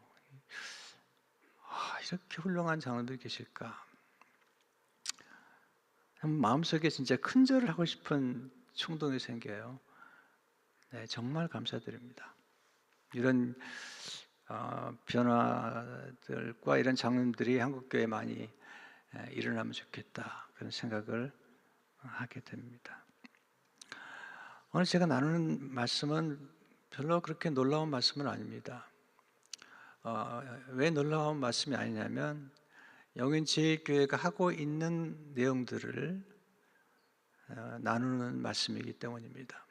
이렇게 훌륭한 장로들이 계실까? 마음속에 진짜 큰절을 하고 싶은 충동이 생겨요. 네, 정말 감사드립니다. 이런 변화들과 이런 장로님들이 한국교회에 많이 일어나면 좋겠다 그런 생각을 하게 됩니다. 오늘 제가 나누는 말씀은 별로 그렇게 놀라운 말씀은 아닙니다. 왜 놀라운 말씀이 아니냐면 영인제일교회가 하고 있는 내용들을 나누는 말씀이기 때문입니다.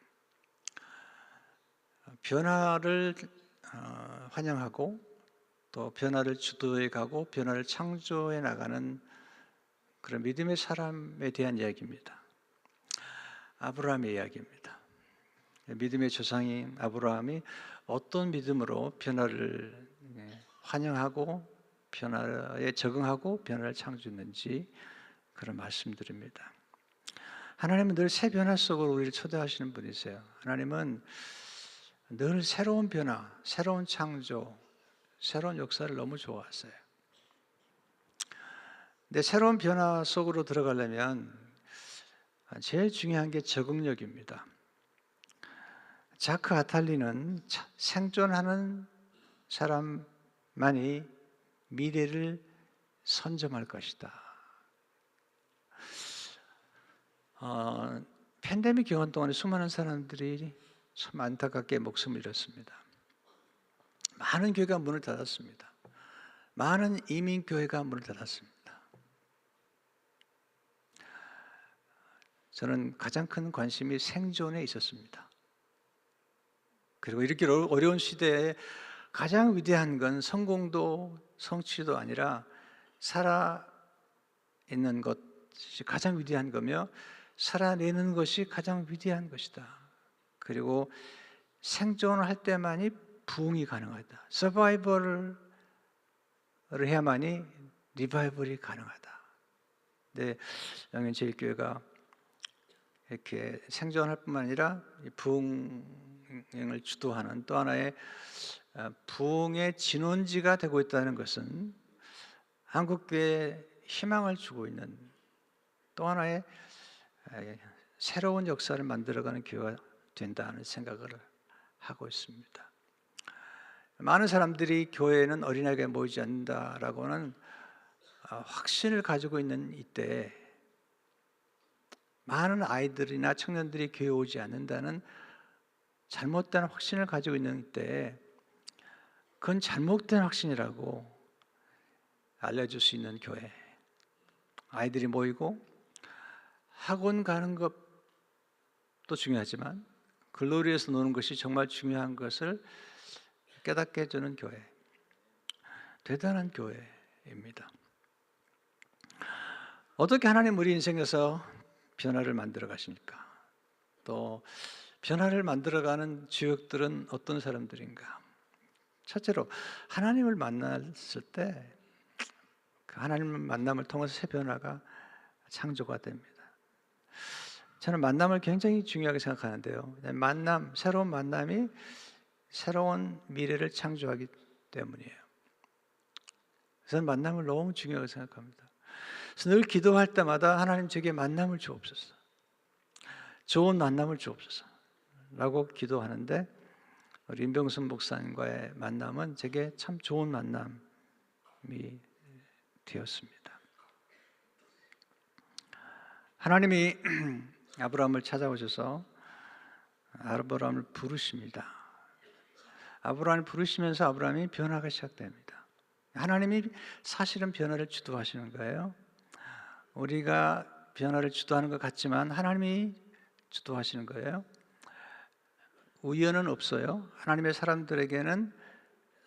변화를 환영하고 또 변화를 주도해 가고 변화를 창조해 나가는 그런 믿음의 사람에 대한 이야기입니다. 아브라함의 이야기입니다. 믿음의 조상인 아브라함이 어떤 믿음으로 변화를 환영하고 변화에 적응하고 변화를 창조했는지 그런 말씀드립니다. 하나님은 늘 새 변화 속으로 우리를 초대하시는 분이세요. 하나님은 늘 새로운 변화, 새로운 창조, 새로운 역사를 너무 좋아하세요. 근데 새로운 변화 속으로 들어가려면 제일 중요한 게 적응력입니다. 자크 아탈리는 생존하는 사람만이 미래를 선점할 것이다. 팬데믹 기간 동안에 수많은 사람들이 참 안타깝게 목숨을 잃었습니다. 많은 교회가 문을 닫았습니다. 많은 이민교회가 문을 닫았습니다. 저는 가장 큰 관심이 생존에 있었습니다. 그리고 이렇게 어려운 시대에 가장 위대한 건 성공도 성취도 아니라 살아있는 것이 가장 위대한 거며 살아내는 것이 가장 위대한 것이다. 그리고 생존을 할 때만이 부흥이 가능하다. 서바이벌을 해야만이 리바이벌이 가능하다. 근데 영현제일교회가 이렇게 생존할 뿐만 아니라 부흥을 주도하는 또 하나의 부흥의 진원지가 되고 있다는 것은 한국교회에 희망을 주고 있는 또 하나의 새로운 역사를 만들어가는 교회가 된다는 생각을 하고 있습니다. 많은 사람들이 교회에는 어린아이가 모이지 않는다라고는 확신을 가지고 있는 이때에 많은 아이들이나 청년들이 교회에 오지 않는다는 잘못된 확신을 가지고 있는 때에 그건 잘못된 확신이라고 알려줄 수 있는 교회, 아이들이 모이고 학원 가는 것도 중요하지만 글로리에서 노는 것이 정말 중요한 것을 깨닫게 해주는 교회, 대단한 교회입니다. 어떻게 하나님 우리 인생에서 변화를 만들어 가십니까? 또 변화를 만들어가는 주역들은 어떤 사람들인가? 첫째로 하나님을 만났을 때 그 하나님을 만남을 통해서 새 변화가 창조가 됩니다. 저는 만남을 굉장히 중요하게 생각하는데요. 새로운 만남이 새로운 미래를 창조하기 때문이에요. 저는 만남을 너무 중요하게 생각합니다. 그래서 늘 기도할 때마다 하나님 제게 만남을 주옵소서, 좋은 만남을 주옵소서 라고 기도하는데 우리 임병순 목사님과의 만남은 제게 참 좋은 만남이 되었습니다. 하나님이 아브라함을 찾아오셔서 아브라함을 부르십니다. 아브라함을 부르시면서 아브라함이 변화가 시작됩니다. 하나님이 사실은 변화를 주도하시는 거예요. 우리가 변화를 주도하는 것 같지만 하나님이 주도하시는 거예요. 우연은 없어요. 하나님의 사람들에게는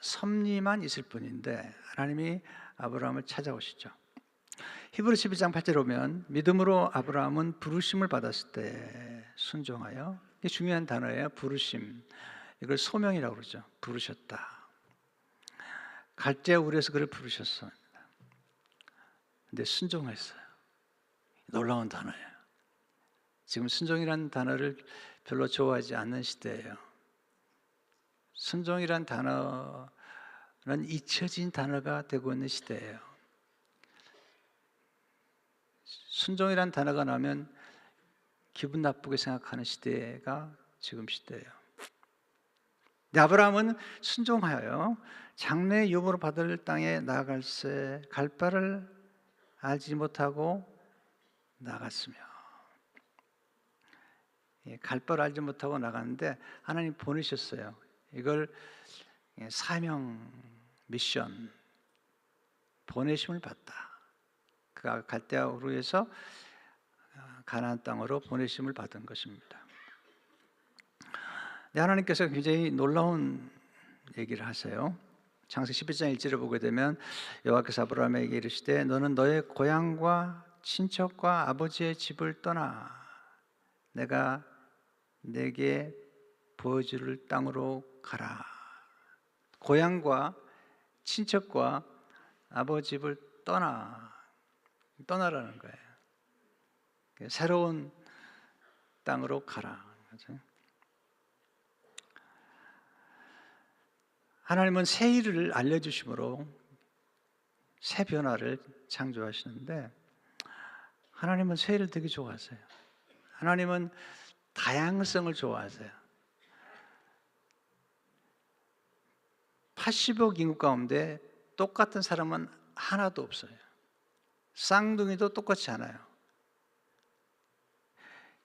섭리만 있을 뿐인데 하나님이 아브라함을 찾아오시죠. 히브리 12장 8절에 보면 믿음으로 아브라함은 부르심을 받았을 때 순종하여, 이게 중요한 단어예요. 부르심, 이걸 소명이라고 그러죠. 부르셨다. 갈대아 우리에서 그를 부르셨습니다. 근데 순종했어요. 놀라운 단어예요. 지금 순종이라는 단어를 별로 좋아하지 않는 시대예요. 순종이라는 단어는 잊혀진 단어가 되고 있는 시대예요. 순종이라는 단어가 나면 기분 나쁘게 생각하는 시대가 지금 시대예요. 근데 아브라함은 순종하여 장래 유업으로 받을 땅에 나아갈새 갈 바를 알지 못하고 나갔으며, 갈 바를 알지 못하고 나갔는데 하나님 보내셨어요. 이걸 사명, 미션, 보내심을 받다. 그가 갈대아 우르에서 가나안 땅으로 보내심을 받은 것입니다. 하나님께서 굉장히 놀라운 얘기를 하세요. 창세기 11장 1절을 보게 되면 여호와께서 아브라함에게 이르시되 너는 너의 고향과 친척과 아버지의 집을 떠나 내가 내게 보여줄 땅으로 가라. 고향과 친척과 아버지 집을 떠나라는 거예요. 새로운 땅으로 가라. 하나님은 새 일을 알려주심으로 새 변화를 창조하시는데 하나님은 새 일을 되게 좋아하세요. 하나님은 다양성을 좋아하세요. 80억 인구 가운데 똑같은 사람은 하나도 없어요. 쌍둥이도 똑같지 않아요.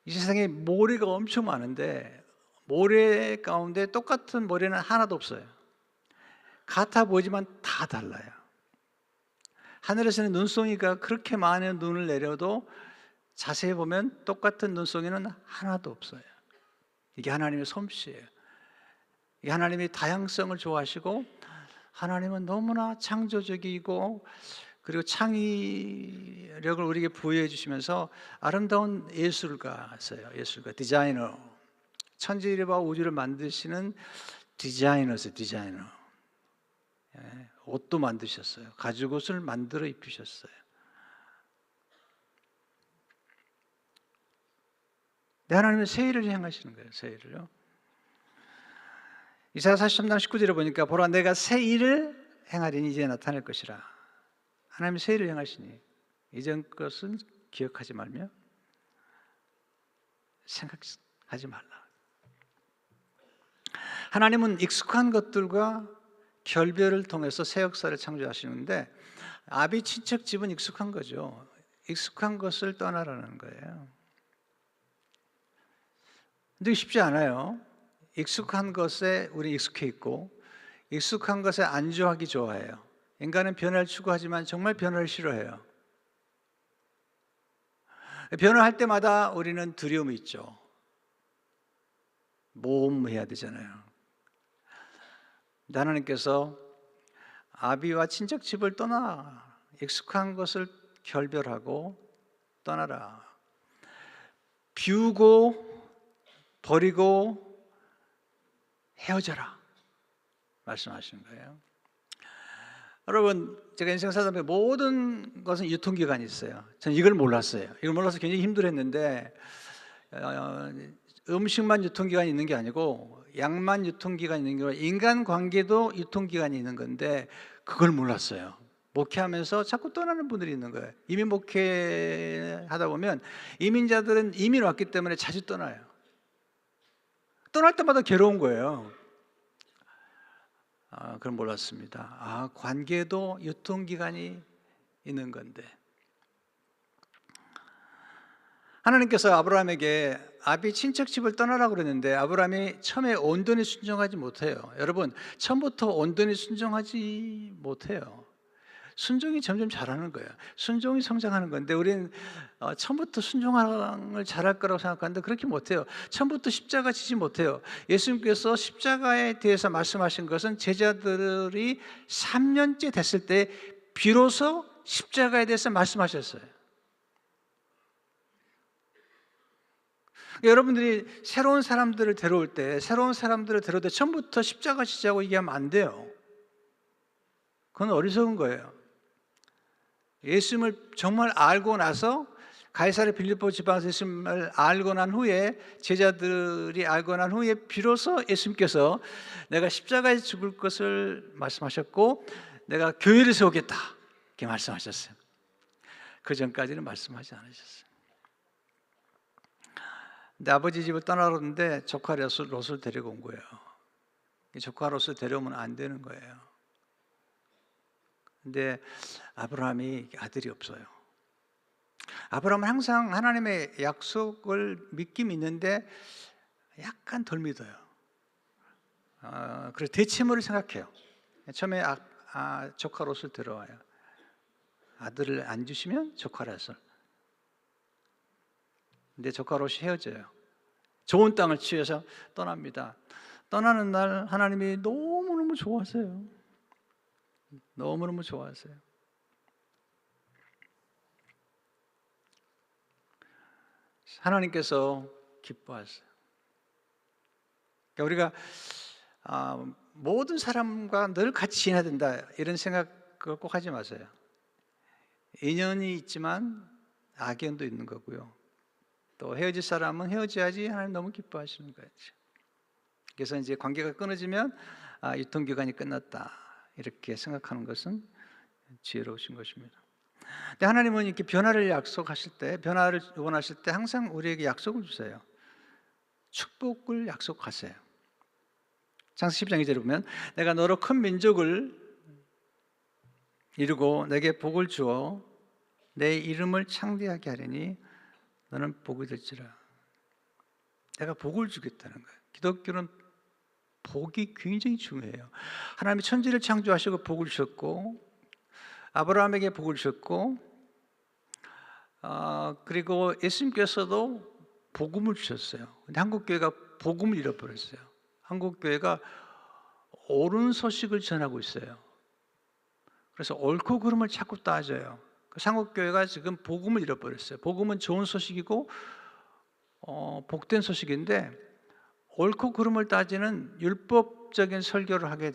이 세상에 모래가 엄청 많은데 모래 가운데 똑같은 모래는 하나도 없어요. 같아 보이지만 다 달라요. 하늘에서는 눈송이가 그렇게 많은 눈을 내려도 자세히 보면 똑같은 눈송이는 하나도 없어요. 이게 하나님의 솜씨예요. 이게 하나님이 다양성을 좋아하시고 하나님은 너무나 창조적이고 그리고 창의력을 우리에게 부여해 주시면서 아름다운 예술가세요. 예술가, 디자이너. 천지와 우주를 만드시는 디자이너세요. 디자이너. 옷도 만드셨어요. 가죽옷을 만들어 입히셨어요. 하나님은 새 일을 행하시는 거예요. 새 일을요. 이사야 43장 19절에 보니까 보라 내가 새 일을 행하리니 이제 나타날 것이라. 하나님이 새 일을 행하시니 이전 것은 기억하지 말며 생각하지 말라. 하나님은 익숙한 것들과 결별을 통해서 새 역사를 창조하시는데 아비 친척 집은 익숙한 거죠. 익숙한 것을 떠나라는 거예요. 근데 쉽지 않아요. 익숙한 것에 우리 익숙해 있고 익숙한 것에 안주하기 좋아해요. 인간은 변화를 추구하지만 정말 변화를 싫어해요. 변화할 때마다 우리는 두려움이 있죠. 모험해야 되잖아요. 하나님께서 아비와 친척 집을 떠나 익숙한 것을 결별하고 떠나라. 비우고 버리고 헤어져라 말씀하시는 거예요. 여러분, 제가 인생 살다 보면 모든 것은 유통기간이 있어요. 저는 이걸 몰랐어요. 이걸 몰라서 굉장히 힘들었는데 음식만 유통기간이 있는 게 아니고 약만 유통기간이 있는 게 아니라 인간관계도 유통기간이 있는 건데 그걸 몰랐어요. 목회하면서 자꾸 떠나는 분들이 있는 거예요. 이민 목회하다 보면 이민자들은 이민 왔기 때문에 자주 떠나요. 떠날 때마다 괴로운 거예요. 그걸 몰랐습니다. 관계도 유통기간이 있는 건데. 하나님께서 아브라함에게 아비 친척 집을 떠나라고 그랬는데 아브라함이 처음에 온전히 순종하지 못해요. 여러분, 처음부터 온전히 순종하지 못해요. 순종이 점점 잘하는 거예요. 순종이 성장하는 건데 우리는 처음부터 순종을 잘할 거라고 생각하는데 그렇게 못해요. 처음부터 십자가 지지 못해요. 예수님께서 십자가에 대해서 말씀하신 것은 제자들이 3년째 됐을 때 비로소 십자가에 대해서 말씀하셨어요. 여러분들이 새로운 사람들을 데려올 때 처음부터 십자가 지자고 얘기하면 안 돼요. 그건 어리석은 거예요. 예수님을 정말 알고 나서 가이사랴 빌립보 지방에서 예수님을 알고 난 후에 제자들이 알고 난 후에 비로소 예수님께서 내가 십자가에 죽을 것을 말씀하셨고 내가 교회를 세우겠다 이렇게 말씀하셨어요. 그 전까지는 말씀하지 않으셨어요. 근데 아버지 집을 떠나려는데 조카 롯을 데리고 온 거예요. 조카 롯을 데려오면 안 되는 거예요. 근데 아브라함이 아들이 없어요. 아브라함은 항상 하나님의 약속을 믿긴 믿는데 약간 덜 믿어요. 그래서 대체물을 생각해요. 처음에 조카 롯을 데려와요. 아들을 안 주시면 조카 롯을. 근데 조카 롯이 헤어져요. 좋은 땅을 취해서 떠납니다. 떠나는 날 하나님이 너무너무 좋아하세요. 너무너무 좋아하세요. 하나님께서 기뻐하세요. 그러니까 우리가 모든 사람과 늘 같이 지내야 된다 이런 생각 꼭 하지 마세요. 인연이 있지만 악연도 있는 거고요. 또 헤어질 사람은 헤어져야지 하나님 너무 기뻐하시는 거예요. 그래서 이제 관계가 끊어지면 유통기간이 끝났다 이렇게 생각하는 것은 지혜로우신 것입니다. 근데 하나님은 이렇게 변화를 약속하실 때, 변화를 원하실 때 항상 우리에게 약속을 주세요. 축복을 약속하세요. 창세기 10장 2절에 보면 내가 너로 큰 민족을 이루고 내게 복을 주어 내 이름을 창대하게 하리니 너는 복이 될지라. 내가 복을 주겠다는 거예요. 기독교는 복이 굉장히 중요해요. 하나님이 천지를 창조하시고 복을 주셨고 아브라함에게 복을 주셨고, 그리고 예수님께서도 복음을 주셨어요. 근데 한국교회가 복음을 잃어버렸어요. 한국교회가 옳은 소식을 전하고 있어요. 그래서 옳고 그름을 자꾸 따져요. 그래서 한국교회가 지금 복음을 잃어버렸어요. 복음은 좋은 소식이고 복된 소식인데, 옳고 그름을 따지는 율법적인 설교를 하게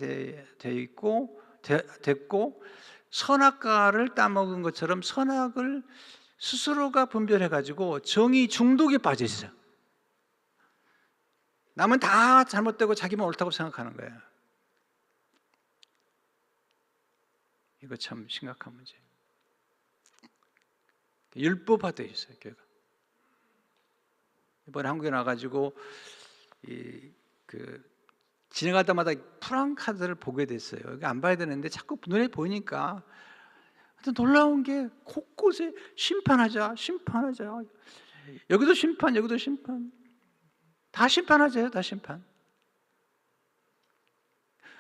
됐고, 선악과를 따먹은 것처럼 선악을 스스로가 분별해가지고 정의 중독에 빠져 있어요. 남은 다 잘못되고 자기만 옳다고 생각하는 거예요. 이거 참 심각한 문제예요. 율법화되어 있어요, 교회가. 이번에 한국에 나가지고 지나가다마다 프랑카드를 보게 됐어요. 여기 안 봐야 되는데 자꾸 눈에 보이니까. 하여튼 놀라운 게 곳곳에 심판하자. 여기도 심판, 여기도 심판. 다 심판하자요, 다 심판.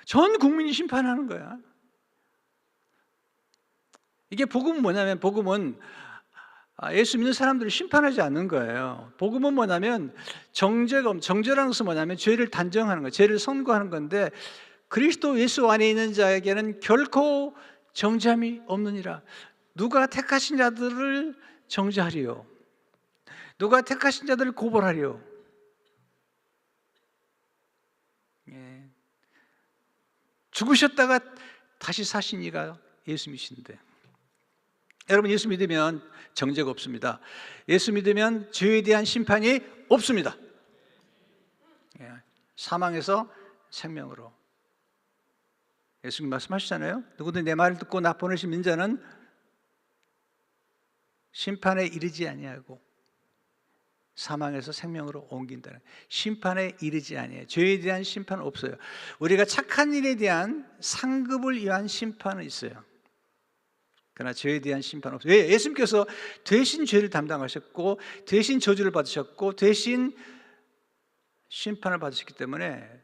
전 국민이 심판하는 거야. 이게 복음은 뭐냐면, 복음은 예수 믿는 사람들을 심판하지 않는 거예요. 복음은 뭐냐면 정죄라는 것은 뭐냐면 죄를 단정하는 거예요. 죄를 선고하는 건데, 그리스도 예수 안에 있는 자에게는 결코 정죄함이 없느니라. 누가 택하신 자들을 정죄하리요, 누가 택하신 자들을 고발하리요. 예. 죽으셨다가 다시 사신 이가 예수님이신데, 여러분, 예수 믿으면 정죄가 없습니다. 예수 믿으면 죄에 대한 심판이 없습니다. 사망에서 생명으로. 예수님 말씀하시잖아요. 누구든 내 말을 듣고 나 보내신 민자는 심판에 이르지 아니하고 사망에서 생명으로 옮긴다는. 심판에 이르지 아니해요. 죄에 대한 심판은 없어요. 우리가 착한 일에 대한 상급을 위한 심판은 있어요. 그러나 죄에 대한 심판은 없어요. 왜? 예수님께서 대신 죄를 담당하셨고, 대신 저주를 받으셨고, 대신 심판을 받으셨기 때문에,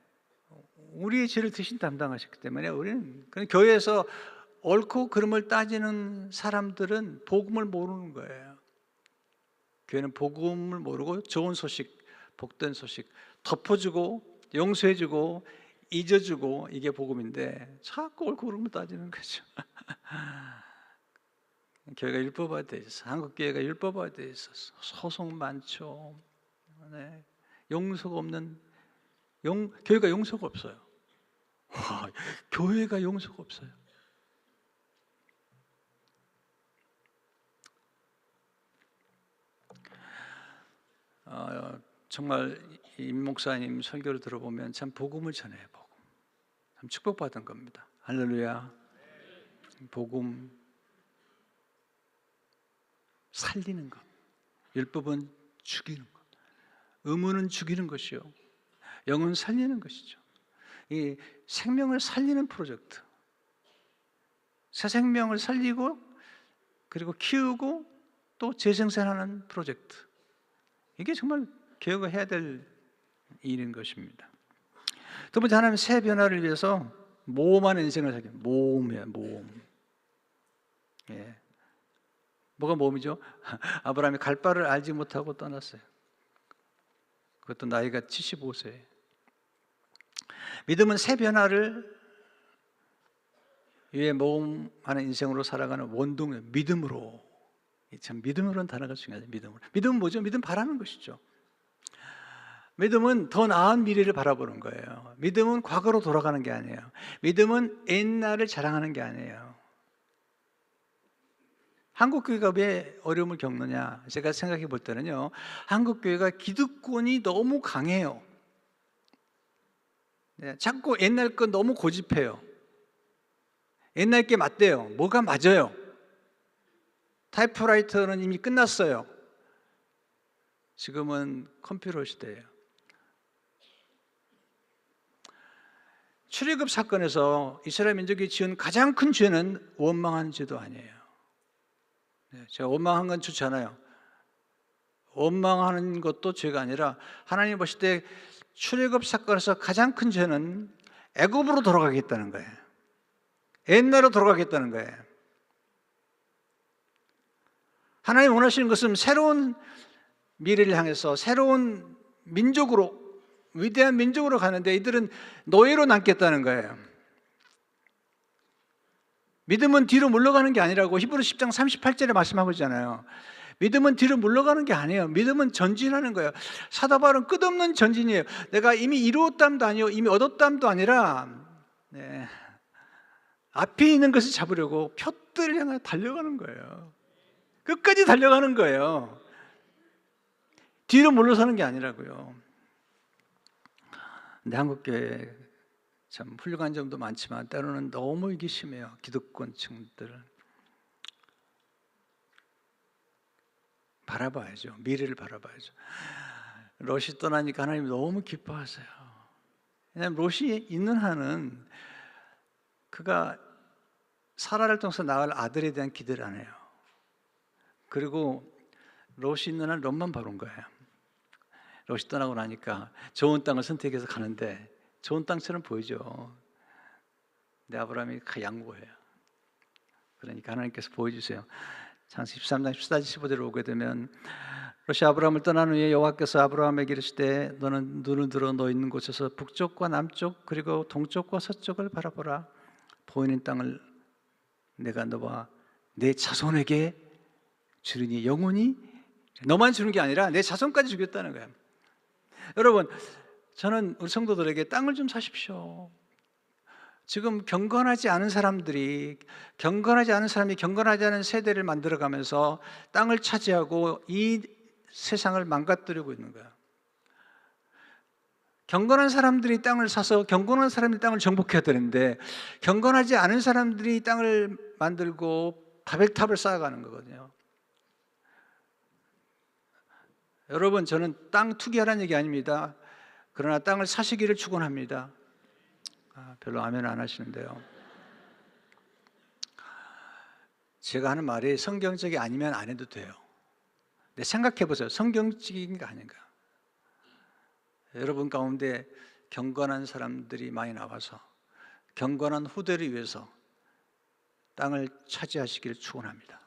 우리의 죄를 대신 담당하셨기 때문에, 우리는 그런 교회에서 옳고 그름을 따지는 사람들은 복음을 모르는 거예요. 교회는 복음을 모르고 좋은 소식, 복된 소식 덮어주고 용서해주고 잊어주고, 이게 복음인데 자꾸 옳고 그름을 따지는 거죠. 교회가 율법화되어 있어서, 한국 교회가 율법화되어 있어서 소송 많죠. 네. 용서가 없는 교회가 용서가 없어요. 와, 교회가 용서가 없어요. 정말 임 목사님 설교를 들어보면 참 복음을 전해요. 복음. 참 축복받은 겁니다. 할렐루야. 복음 살리는 것. 율법은 죽이는 것. 의무는 죽이는 것이요, 영은 살리는 것이죠. 이 생명을 살리는 프로젝트. 새 생명을 살리고 그리고 키우고 또 재생산하는 프로젝트. 이게 정말 교회가 해야 될 일인 것입니다. 두 번째, 하나님 새 변화를 위해서 모험하는 인생을 살게. 모험이에요, 모험. 예. 뭐가 모험이죠? 아브라함이 갈 바를 알지 못하고 떠났어요. 그것도 나이가 75세. 믿음은 새 변화를 위해 모험하는 인생으로 살아가는 원동력. 믿음으로. 참, 믿음으로는 단어가 중요하죠. 믿음으로. 믿음은 뭐죠? 믿음 바라는 것이죠. 믿음은 더 나은 미래를 바라보는 거예요. 믿음은 과거로 돌아가는 게 아니에요. 믿음은 옛날을 자랑하는 게 아니에요. 한국교회가 왜 어려움을 겪느냐? 제가 생각해 볼 때는요, 한국교회가 기득권이 너무 강해요. 네, 자꾸 옛날 거 너무 고집해요. 옛날 게 맞대요. 뭐가 맞아요? 타이프라이터는 이미 끝났어요. 지금은 컴퓨터 시대예요. 출애굽 사건에서 이스라엘 민족이 지은 가장 큰 죄는 원망한 죄도 아니에요. 제가 원망한 건 좋지 않아요. 원망하는 것도 죄가 아니라, 하나님 보실 때 출애굽 사건에서 가장 큰 죄는 애굽으로 돌아가겠다는 거예요. 옛날로 돌아가겠다는 거예요. 하나님 원하시는 것은 새로운 미래를 향해서 새로운 민족으로, 위대한 민족으로 가는데 이들은 노예로 남겠다는 거예요. 믿음은 뒤로 물러가는 게 아니라고 히브리 10장 38절에 말씀하고 있잖아요. 믿음은 뒤로 물러가는 게 아니에요. 믿음은 전진하는 거예요. 사도 바울은 끝없는 전진이에요. 내가 이미 이루었담도 아니요, 이미 얻었담도 아니라 앞에 있는 것을 잡으려고 표대를 향해 달려가는 거예요. 끝까지 달려가는 거예요. 뒤로 물러서는 게 아니라고요. 근데 한국교회 참 훌륭한 점도 많지만 때로는 너무 이게 심해요. 기득권층들 바라봐야죠. 미래를 바라봐야죠. 롯이 떠나니까 하나님 너무 기뻐하세요. 왜냐하면 롯이 있는 한은 그가 사라를 통해서 낳을 아들에 대한 기대를 안 해요. 그리고 롯이 있는 한 롯만 바른 거예요. 롯이 떠나고 나니까 좋은 땅을 선택해서 가는데 좋은 땅처럼 보이죠. 근데 아브라함이 양보해요. 그러니까 하나님께서 보여주세요. 창세기 13장 14절 15절로 오게 되면 롯이 아브라함을 떠난 후에 여호와께서 아브라함에게 이르시되 너는 눈을 들어 너 있는 곳에서 북쪽과 남쪽 그리고 동쪽과 서쪽을 바라보라. 보이는 땅을 내가 너와 내 자손에게 주리니 영원히 너만 주는 게 아니라 내 자손까지 주겠다는 거예요. 여러분, 저는 우리 성도들에게 땅을 좀 사십시오. 지금 경건하지 않은 사람이 경건하지 않은 세대를 만들어가면서 땅을 차지하고 이 세상을 망가뜨리고 있는 거야. 경건한 사람들이 땅을 사서 경건한 사람들이 땅을 정복해야 되는데 경건하지 않은 사람들이 땅을 만들고 바벨탑을 쌓아가는 거거든요. 여러분, 저는 땅 투기하라는 얘기 아닙니다. 그러나 땅을 사시기를 축원합니다. 별로 아멘 안 하시는데요. 제가 하는 말이 성경적이 아니면 안 해도 돼요. 근데 생각해 보세요. 성경적인가 아닌가? 여러분 가운데 경건한 사람들이 많이 나와서 경건한 후대를 위해서 땅을 차지하시기를 축원합니다.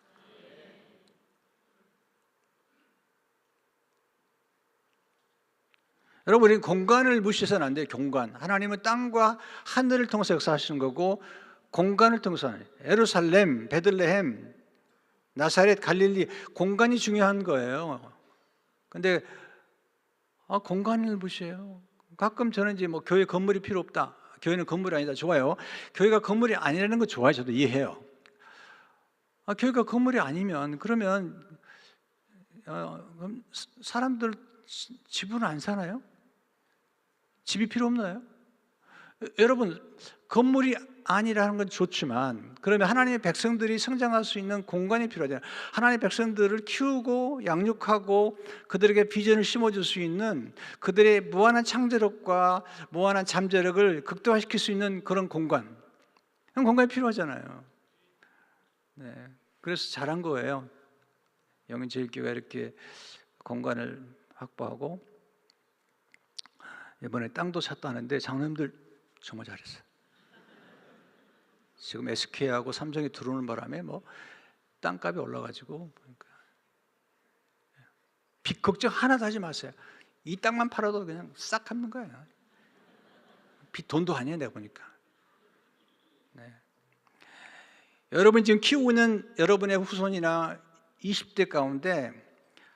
여러분, 우리 공간을 무시해서는 안 돼요. 공간. 하나님은 땅과 하늘을 통해서 역사하시는 거고 공간을 통해서 예루살렘, 베들레헴, 나사렛, 갈릴리 공간이 중요한 거예요. 근데 공간을 무시해요. 가끔 저는 이제 뭐 교회 건물이 필요 없다. 교회는 건물이 아니다. 좋아요. 교회가 건물이 아니라는 거 좋아요. 저도 이해해요. 교회가 건물이 아니면 그러면 사람들 집은 안 사나요? 집이 필요 없나요? 여러분, 건물이 아니라는 건 좋지만 그러면 하나님의 백성들이 성장할 수 있는 공간이 필요하잖아요. 하나님의 백성들을 키우고 양육하고 그들에게 비전을 심어줄 수 있는 그들의 무한한 창조력과 무한한 잠재력을 극대화시킬 수 있는 그런 공간, 그런 공간이 필요하잖아요. 네, 그래서 잘한 거예요. 영인제일교회가 이렇게 공간을 확보하고 이번에 땅도 샀다는데 장로님들 정말 잘했어요. 지금 SK하고 삼성이 들어오는 바람에 뭐 땅값이 올라가지고 빚 걱정 하나도 하지 마세요. 이 땅만 팔아도 그냥 싹 갚는 거예요. 빚 돈도 아니에요, 내가 보니까. 네. 여러분 지금 키우고 있는 여러분의 후손이나 20대 가운데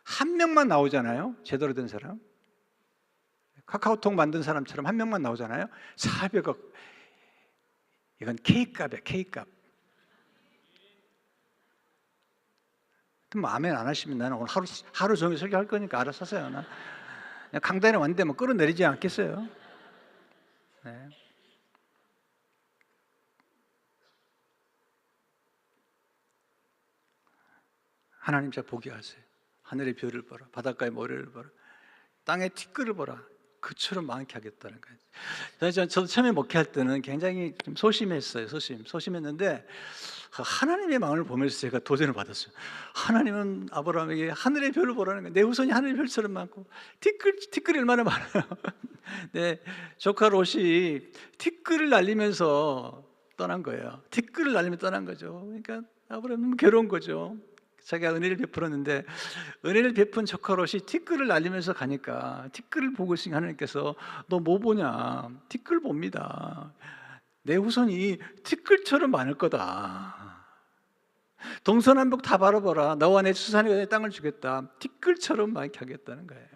한 명만 나오잖아요. 제대로 된 사람. 카카오톡 만든 사람처럼 한 명만 나오잖아요. 400억. 이건 K값이야, K값. 뭐 아멘 안 하시면 나는 오늘 하루 종일 설교할 거니까 알아서 하세요. 나 강단에 왔는데 뭐 끌어내리지 않겠어요. 네. 하나님 자 보게 하세요. 하늘의 별을 보라, 바닷가의 모래를 보라, 땅의 티끌을 보라. 그처럼 많게 하겠다는 거예요. 저도 처음에 목회할 때는 굉장히 좀 소심했어요. 소심했는데 하나님의 마음을 보면서 제가 도전을 받았어요. 하나님은 아브라함에게 하늘의 별을 보라는 거예요. 내 후손이 하늘의 별처럼 많고 티끌이 얼마나 많아요. 네, 조카 롯이 티끌을 날리면서 떠난 거예요. 티끌을 날리면 떠난 거죠. 그러니까 아브라함은 너무 괴로운 거죠. 자기가 은혜를 베풀었는데 은혜를 베푼 조카롯이 티끌을 날리면서 가니까 티끌을 보고 있으니 하나님께서 너 뭐 보냐? 티끌 봅니다. 내 후손이 티끌처럼 많을 거다. 동서남북 다 바라보라. 너와 내 추산에 내 땅을 주겠다. 티끌처럼 많게 하겠다는 거예요.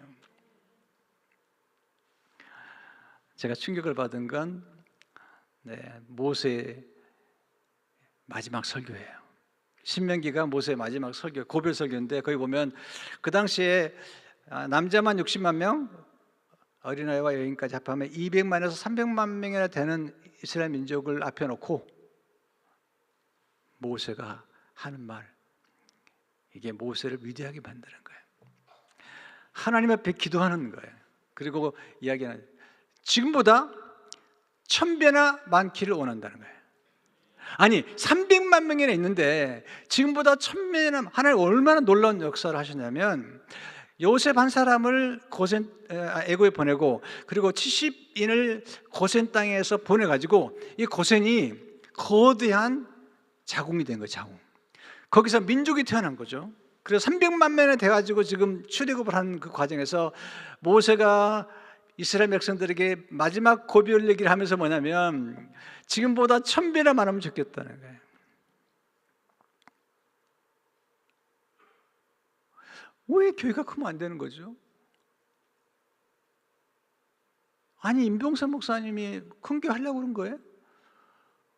제가 충격을 받은 건 모세의 마지막 설교예요. 신명기가 모세의 마지막 설교, 고별 설교인데 거기 보면 그 당시에 남자만 60만 명, 어린아이와 여인까지 합하면 200만에서 300만 명이나 되는 이스라엘 민족을 앞에 놓고 모세가 하는 말, 이게 모세를 위대하게 만드는 거예요. 하나님 앞에 기도하는 거예요. 그리고 이야기는 지금보다 1000배나 많기를 원한다는 거예요. 아니 300만 명이나 있는데 지금보다 1000배나, 하나님 얼마나 놀라운 역사를 하셨냐면 요셉 한 사람을 애고에 보내고 그리고 70인을 고센 땅에서 보내가지고 이 고센이 거대한 자궁이 된 거예요. 자궁. 거기서 민족이 태어난 거죠. 그래서 300만 명이 돼가지고 지금 출애굽을 하는 그 과정에서 모세가 이스라엘 백성들에게 마지막 고별 얘기를 하면서 뭐냐면 지금보다 1000배나 많으면 좋겠다는 거예요. 왜 교회가 크면 안 되는 거죠? 아니 임병선 목사님이 큰 교회 하려고 그런 거예요?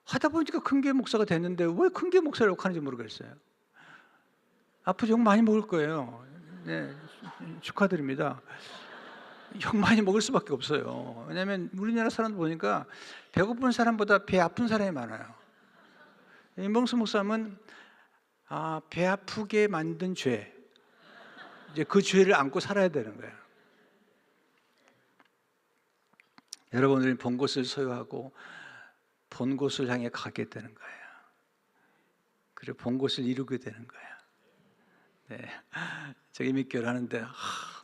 하다 보니까 큰 교회 목사가 됐는데 왜 큰 교회 목사를 욕하는지 모르겠어요. 앞으로 욕 많이 먹을 거예요. 네, 축하드립니다. 욕 많이 먹을 수밖에 없어요. 왜냐하면 우리나라 사람들 보니까 배고픈 사람보다 배 아픈 사람이 많아요. 임봉수 목사님은 배 아프게 만든 죄, 이제 그 죄를 안고 살아야 되는 거예요. 여러분들이 본 곳을 소유하고 본 곳을 향해 가게 되는 거예요. 그리고 본 곳을 이루게 되는 거예요. 네, 제가 이민교회를 하는데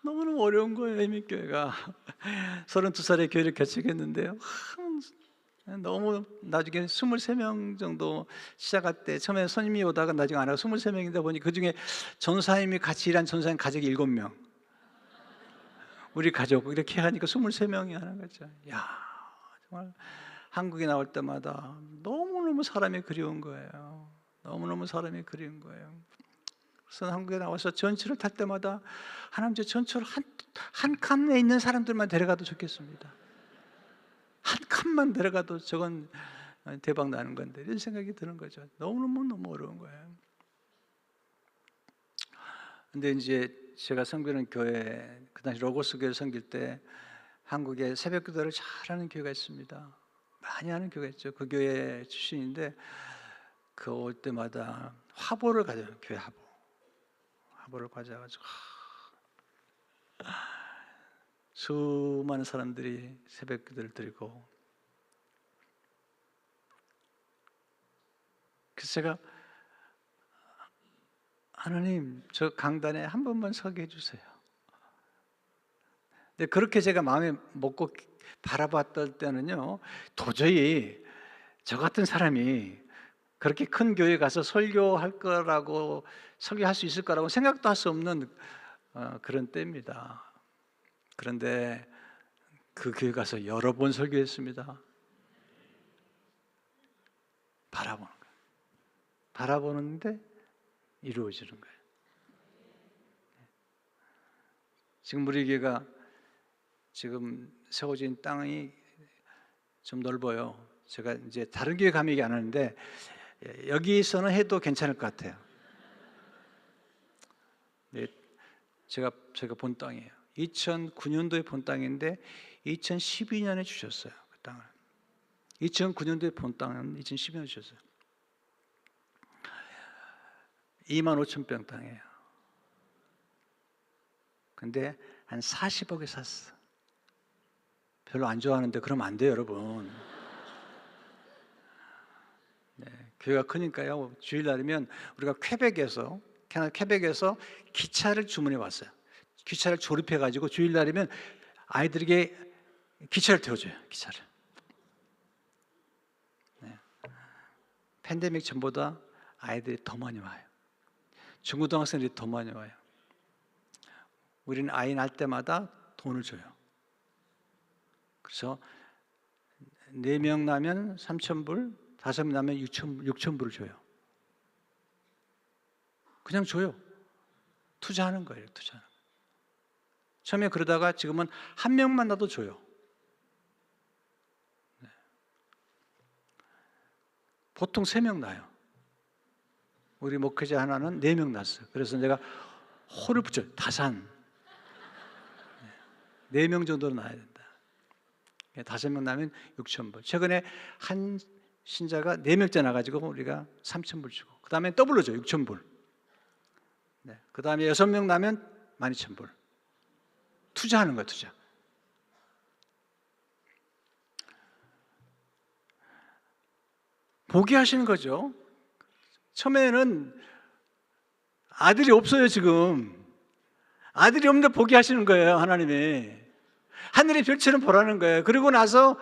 너무너무 어려운 거예요. 이민교회가 32살에 교회를 개척했는데요, 너무 나중에 23명 정도 시작할 때 처음에 선임이 오다가 나중에 안 하고 23명이다 보니 그중에 전사님이 같이 일한 전사님 가족이 7명, 우리 가족 이렇게 하니까 23명이 하는 거죠. 야, 정말 한국에 나올 때마다 너무너무 사람이 그리운 거예요. 너무너무 사람이 그리운 거예요. 그래서 한국에 나와서 전철을 탈 때마다 하나님, 저 전철 한 칸에 있는 사람들만 데려가도 좋겠습니다. 한 칸만 데려가도 저건 대박 나는 건데, 이런 생각이 드는 거죠. 너무 어려운 거예요. 근데 이제 제가 섬기는 교회, 그 당시 로고스 교회 섬길 때 한국에 새벽 기도를 잘하는 교회가 있습니다. 많이 하는 교회가 있죠. 그 교회 출신인데 그 올 때마다 화보를 가져요. 교회 화보를 가져가지고 수많은 사람들이 새벽 기도를 드리고, 그래서 제가 하나님, 저 강단에 한 번만 서게 해주세요. 근데 그렇게 제가 마음에 먹고 바라봤던 때는요, 도저히 저 같은 사람이 그렇게 큰 교회 가서 설교할 거라고, 설교할 수 있을 거라고 생각도 할 수 없는 그런 때입니다. 그런데 그 교회 가서 여러 번 설교했습니다. 바라보는 거예요. 바라보는데 이루어지는 거예요. 지금 우리 교회가 지금 세워진 땅이 좀 넓어요. 제가 이제 다른 교회 가면 얘기 안 하는데 여기서는 해도 괜찮을 것 같아요. 네, 제가 본 땅이에요. 2009년도에 본 땅인데 2012년에 주셨어요. 그 땅을. 2009년도에 본 땅은 2012년에 주셨어요. 25,000평 땅이에요. 근데 한 40억에 샀어. 별로 안 좋아하는데 그러면 안 돼요, 여러분. 네, 교회가 크니까요, 주일날이면 우리가 캐나다 퀘벡에서 기차를 주문해 왔어요. 기차를 조립해 가지고 주일날이면 아이들에게 기차를 태워줘요. 기차를. 네. 팬데믹 전보다 아이들이 더 많이 와요. 중고등학생들이 더 많이 와요. 우리는 아이 낳을 때마다 돈을 줘요. 그래서 4명 나면 3,000불, 5명 나면 6,000불을 줘요. 그냥 줘요. 투자하는 거예요. 투자하는 거예요. 처음에 그러다가 지금은 1명만 나도 줘요. 네. 보통 3명 나요. 우리 목회자 하나는 4명 났어요. 그래서 내가 호를 붙여요. 다산. 4명 정도는 나야 된다. 5명 나면 6,000불. 최근에 한 신자가 4명째 나가지고 우리가 3,000불 주고, 그 다음에 더블로 줘요. 6,000불. 네. 그 다음에 6명 나면 12,000불. 투자하는 거야, 투자. 포기하시는 거죠. 처음에는 아들이 없어요, 지금. 아들이 없는데 포기하시는 거예요, 하나님이. 하늘의 별처럼 보라는 거예요. 그리고 나서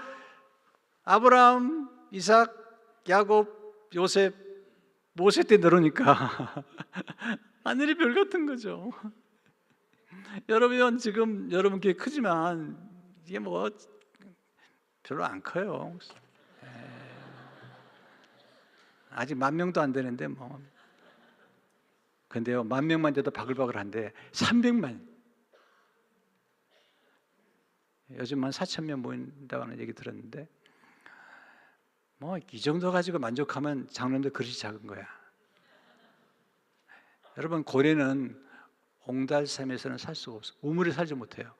아브라함, 이삭, 야곱, 요셉, 모세 때 늘으니까 하늘의 별 같은 거죠. 여러분, 지금 여러분 꽤 크지만 이게 뭐 별로 안 커요. 아직 10,000명도 안 되는데 뭐. 근데요, 10,000명만 돼도 바글바글한데 300만. 요즘 한 4,000명 모인다고 하는 얘기 들었는데, 뭐 이 정도 가지고 만족하면 장로님들 그릇이 작은 거야. 여러분, 고래는 옹달 샘에서는 살 수가 없어. 우물에 살지 못해요.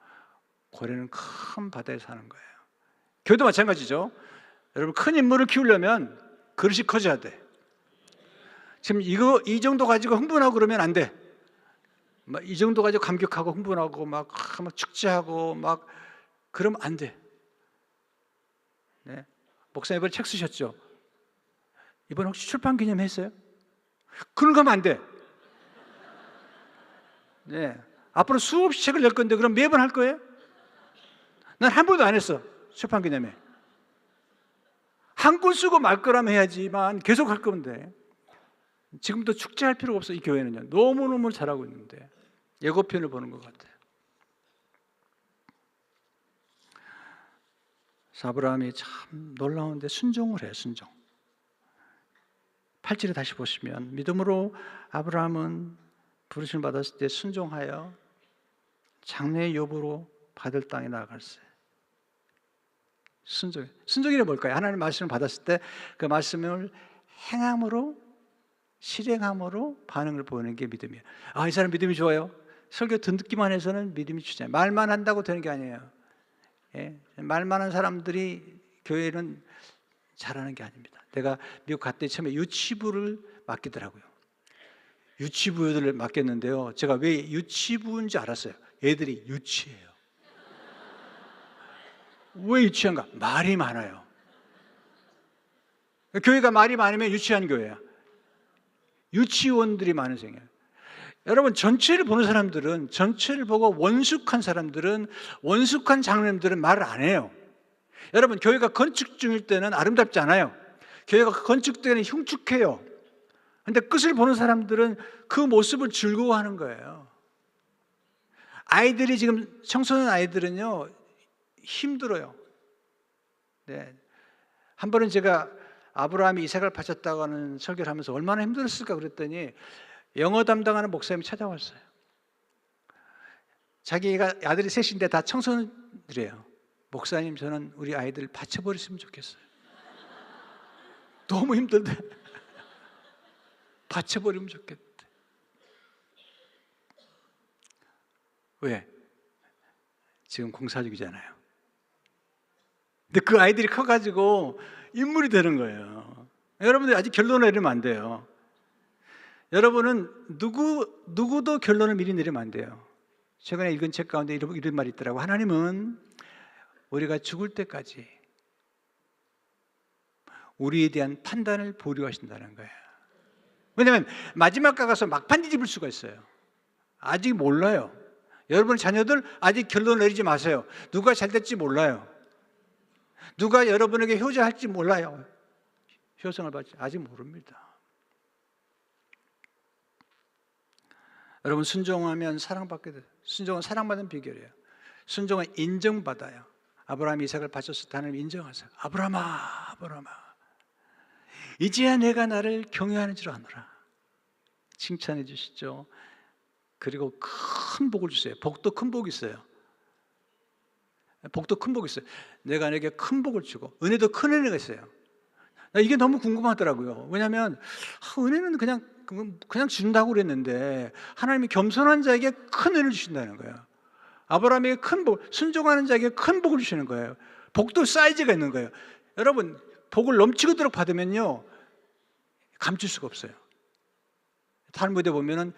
고래는 큰 바다에 사는 거예요. 교회도 마찬가지죠. 여러분, 큰 인물을 키우려면 그릇이 커져야 돼. 지금 이 정도 가지고 흥분하고 그러면 안 돼. 막 이 정도 가지고 감격하고 흥분하고 막 축제하고 막 그러면 안 돼. 네. 목사님 이번에 책 쓰셨죠? 이번 혹시 출판 기념 했어요? 그런 거 하면 안 돼. 네. 앞으로 수없이 책을 낼 건데 그럼 매번 할 거예요? 난 한 번도 안 했어. 출판 기념회. 한 권 쓰고 말 거라면 해야지만 계속 할 건데. 지금도 축제할 필요가 없어. 이 교회는요. 너무너무 잘하고 있는데 예고편을 보는 것 같아요. 아브라함이 참 놀라운데 순종을 해요. 순종. 8절에 다시 보시면 믿음으로 아브라함은 부르심을 받았을 때 순종하여 장래의 여부로 받을 땅에 나아갔어요. 순종이란 뭘까요? 하나님의 말씀을 받았을 때 그 말씀을 행함으로, 실행함으로 반응을 보이는 게 믿음이에요. 아, 이 사람 믿음이 좋아요. 설교 듣기만 해서는 믿음이 주잖아요. 말만 한다고 되는 게 아니에요. 예? 말만 한 사람들이 교회는 잘하는 게 아닙니다. 내가 미국 갔더니 처음에 유치부를 맡기더라고요. 유치부를 맡겼는데요, 제가 왜 유치부인지 알았어요. 애들이 유치해요. 왜 유치한가? 말이 많아요. 교회가 말이 많으면 유치한 교회야. 유치원들이 많은 생이에요. 여러분, 전체를 보는 사람들은, 전체를 보고 원숙한 사람들은, 원숙한 장로님들은 말을 안 해요. 여러분, 교회가 건축 중일 때는 아름답지 않아요. 교회가 건축되는 흉측해요. 근데 끝을 보는 사람들은 그 모습을 즐거워하는 거예요. 아이들이 지금, 청소년 아이들은요 힘들어요. 네. 한 번은 제가 아브라함이 이삭을 바쳤다고 하는 설교를 하면서 얼마나 힘들었을까 그랬더니 영어 담당하는 목사님이 찾아왔어요. 자기가 아들이 셋인데 다 청소년들이에요. 목사님, 저는 우리 아이들 바쳐버렸으면 좋겠어요. 너무 힘든데 바쳐버리면 좋겠대. 왜? 지금 공사 중이잖아요. 근데 그 아이들이 커가지고 인물이 되는 거예요. 여러분들 아직 결론을 내리면 안 돼요. 여러분은 누구도 결론을 미리 내리면 안 돼요. 최근에 읽은 책 가운데 이런 말이 있더라고. 하나님은 우리가 죽을 때까지 우리에 대한 판단을 보류하신다는 거예요. 왜냐하면 마지막에 가서 막판 뒤집을 수가 있어요. 아직 몰라요. 여러분 자녀들 아직 결론 내리지 마세요. 누가 잘 될지 몰라요. 누가 여러분에게 효자할지 몰라요. 효성을 받지 아직 모릅니다. 여러분, 순종하면 사랑받게 돼요. 순종은 사랑받는 비결이에요. 순종은 인정받아요. 아브라함이 이삭을 바쳤을 때 하나님 인정하세요. 아브라함아, 아브라함아, 이제야 내가 나를 경외하는 줄 아노라. 칭찬해 주시죠. 그리고 큰 복을 주세요. 복도 큰 복이 있어요. 복도 큰 복이 있어요. 내가 내게 큰 복을 주고 은혜도 큰 은혜가 있어요. 나 이게 너무 궁금하더라고요. 왜냐하면 은혜는 그냥 준다고 그랬는데 하나님이 겸손한 자에게 큰 은혜를 주신다는 거예요. 아브라함에게 큰 복, 순종하는 자에게 큰 복을 주시는 거예요. 복도 사이즈가 있는 거예요. 여러분, 복을 넘치도록 받으면요 감출 수가 없어요. 탈무드에 보면은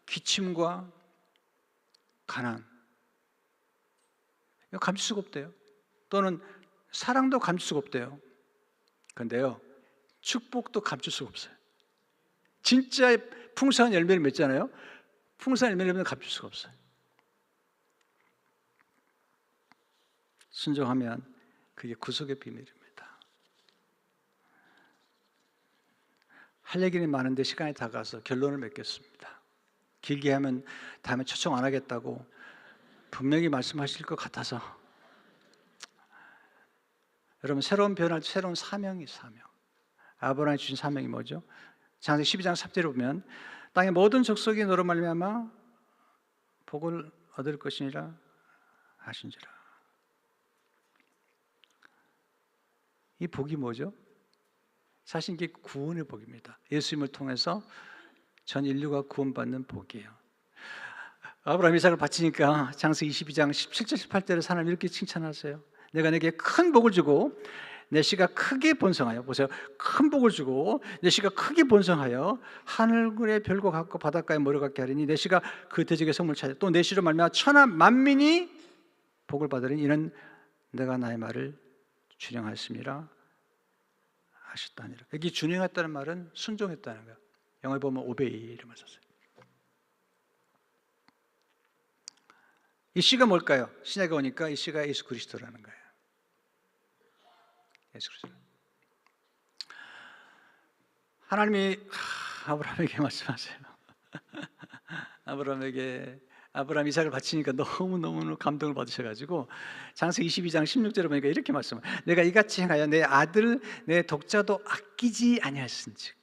기침과 가난, 이거 감출 수가 없대요. 또는 사랑도 감출 수가 없대요. 그런데요, 축복도 감출 수가 없어요. 진짜 풍성한 열매를 맺잖아요. 풍성한 열매를 맺으면 감출 수가 없어요. 순종하면 그게 구속의 비밀입니다. 할 얘기는 많은데 시간이 다가서 결론을 맺겠습니다. 길게 하면 다음에 초청 안 하겠다고 분명히 말씀하실 것 같아서. 여러분, 새로운 변화, 새로운 사명이 사명. 아브라함이 주신 사명이 뭐죠? 창세기 12장 3절에 보면 땅의 모든 족속이 너로 말미암아 복을 얻을 것이니라 하신지라. 이 복이 뭐죠? 사실 이게 구원의 복입니다. 예수님을 통해서 전 인류가 구원받는 복이에요. 아브라함 이삭을 바치니까 창세기 22장 17절 18절에 하나님 이렇게 칭찬하세요. 내가 내게 큰 복을 주고 내 씨가 크게 번성하여, 보세요, 큰 복을 주고 내 씨가 크게 번성하여 하늘의 별과 같고 바닷가에 모래 같게 하리니 내 씨가 그 대적의 성문을 찾아 또 내 씨로 말미암아 천하 만민이 복을 받으리니 이는 내가 나의 말을 준행하였음이라 하셨다니라. 여기 준행했다는 말은 순종했다는 거예요. 영어에 보면 오베이 이름을 썼어요. 이 씨가 뭘까요? 신약에 오니까 이 씨가 예수 그리스도라는 거예요. 예수 그리스도. 하나님이 아브라함에게 말씀하세요. 아브라함 이삭을 바치니까 너무너무 감동을 받으셔가지고 창세기 22장 16절에 보니까 이렇게 말씀해요. 내가 이같이 행하여 내 아들 내 독자도 아끼지 아니하였은즉.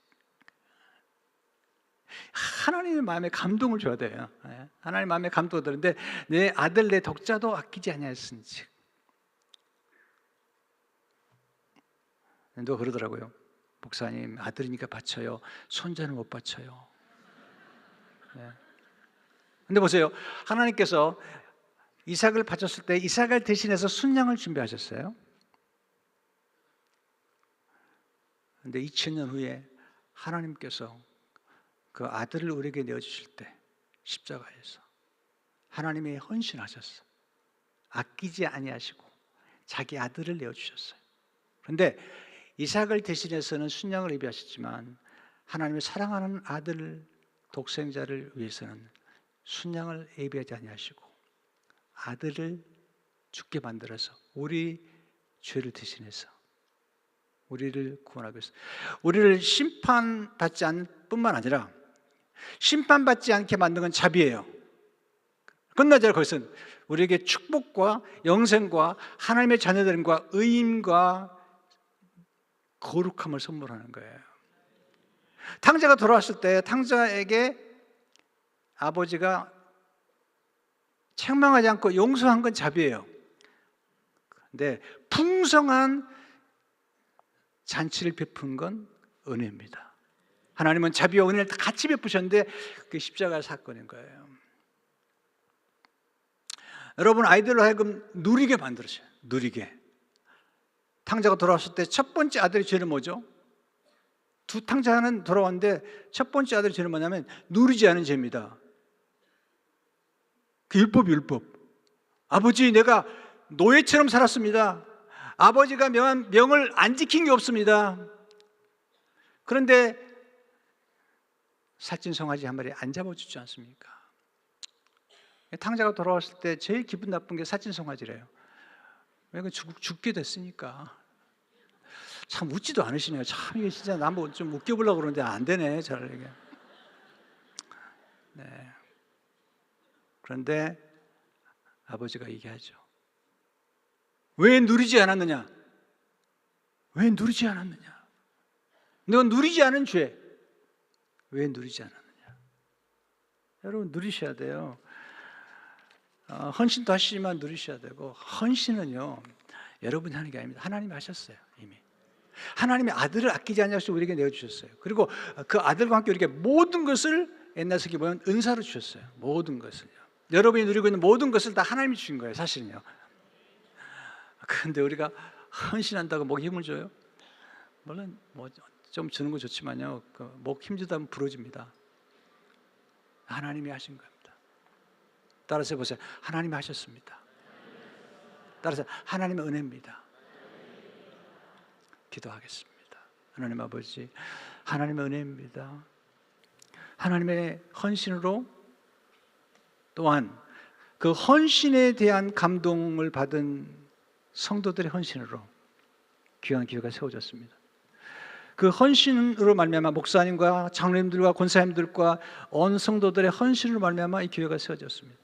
하나님의 마음에 감동을 줘야 돼요. 하나님의 마음에 감동을 드는데 내 아들 내 독자도 아끼지 아니하였은즉. 누가 그러더라고요. 목사님, 아들이니까 바쳐요. 손자는 못 바쳐요. 근데 보세요, 하나님께서 이삭을 바쳤을 때 이삭을 대신해서 순양을 준비하셨어요. 그런데 2000년 후에 하나님께서 그 아들을 우리에게 내어주실 때 십자가에서 하나님이 헌신하셨어요. 아끼지 아니하시고 자기 아들을 내어주셨어요. 그런데 이삭을 대신해서는 순양을 예비하셨지만 하나님의 사랑하는 아들 독생자를 위해서는 순양을 예비하지 아니하시고 아들을 죽게 만들어서 우리 죄를 대신해서 우리를 구원하기 위해서 우리를 심판받지 않을 뿐만 아니라 심판받지 않게 만든 건 자비예요. 끝나잖아요. 거기서 우리에게 축복과 영생과 하나님의 자녀됨과 의임과 거룩함을 선물하는 거예요. 탕자가 돌아왔을 때 탕자에게 아버지가 책망하지 않고 용서한 건 자비예요. 그런데 풍성한 잔치를 베푼 건 은혜입니다. 하나님은 자비와 은혜를 다 같이 베푸셨는데 그게 십자가 사건인 거예요. 여러분, 아이들로 하여금 누리게 만들었어요. 누리게. 탕자가 돌아왔을 때 첫 번째 아들의 죄는 뭐죠? 두 탕자는 돌아왔는데 첫 번째 아들의 죄는 뭐냐면 누리지 않은 죄입니다. 그 율법. 아버지, 내가 노예처럼 살았습니다. 아버지가 명한 명을 안 지킨 게 없습니다. 그런데 살찐 송아지 한 마리 안 잡아주지 않습니까? 탕자가 돌아왔을 때 제일 기분 나쁜 게 살찐 송아지래요. 왜 죽게 됐으니까. 참 웃지도 않으시네요. 참 이게 진짜 나 뭐 좀 웃겨보려고 그러는데 안 되네. 잘 이게. 네. 그런데 아버지가 얘기하죠. 왜 누리지 않았느냐? 왜 누리지 않았느냐? 너 누리지 않은 죄, 왜 누리지 않았느냐? 여러분 누리셔야 돼요. 헌신도 하시지만 누리셔야 되고, 헌신은요 여러분이 하는 게 아닙니다. 하나님이 하셨어요. 이미 하나님의 아들을 아끼지 않냐고 우리에게 내어주셨어요. 그리고 그 아들과 함께 우리에게 모든 것을 옛날서기 보면 은사로 주셨어요. 모든 것을요. 여러분이 누리고 있는 모든 것을 다 하나님이 주신 거예요. 사실은요. 그런데 우리가 헌신한다고 목에 힘을 줘요? 물론 뭐 좀 주는 거 좋지만요, 목 힘주다 보면 부러집니다. 하나님이 하신 겁니다. 따라서 보세요. 하나님이 하셨습니다. 따라서 하나님의 은혜입니다. 기도하겠습니다. 하나님 아버지, 하나님의 은혜입니다. 하나님의 헌신으로, 또한 그 헌신에 대한 감동을 받은 성도들의 헌신으로 귀한 교회가 세워졌습니다. 그 헌신으로 말미암아 목사님과 장로님들과 권사님들과 온 성도들의 헌신으로 말미암아 이 교회가 세워졌습니다.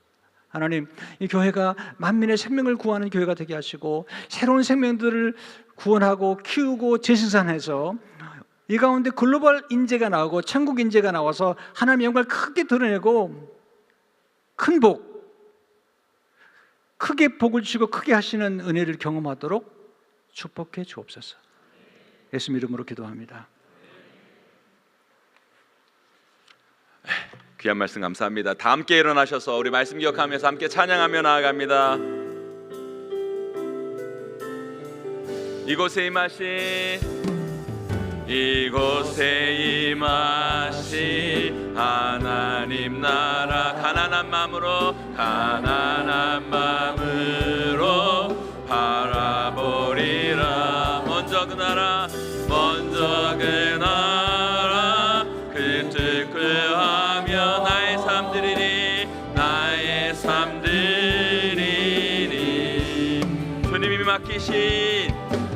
하나님, 이 교회가 만민의 생명을 구하는 교회가 되게 하시고, 새로운 생명들을 구원하고 키우고 재생산해서 이 가운데 글로벌 인재가 나오고 천국 인재가 나와서 하나님의 영광을 크게 드러내고 큰 복, 크게 복을 주시고 크게 하시는 은혜를 경험하도록 축복해 주옵소서. 예수님 이름으로 기도합니다. 귀한 말씀 감사합니다. 다 함께 일어나셔서 우리 말씀 기억하면서 함께 찬양하며 나아갑니다. 이곳에 임하신 하나님 나라, 가난한 마음으로 바라보리라. 먼저 그 나라 그 뜻 구하며 나의 삶 드리니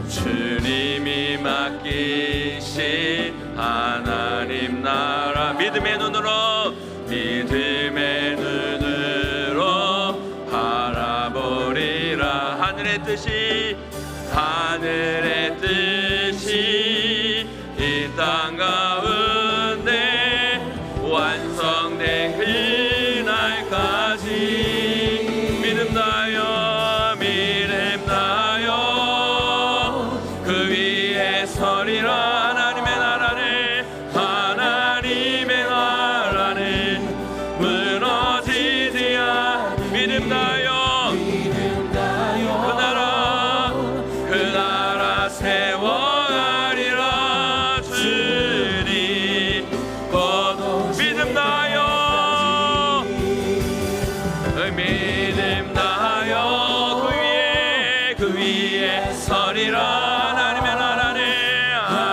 주님이 맡기신 하나님 나라, 믿음의 눈으로 바라보리라. 하늘의 뜻이 이 땅 가운데 완성된 그날까지 믿음나요 그 위에 서리라. 하나님의 나라는 무너지지 않. 믿음나요 그 나라 세워가리라. 주님 곧 믿음나요 그 위에 서리라.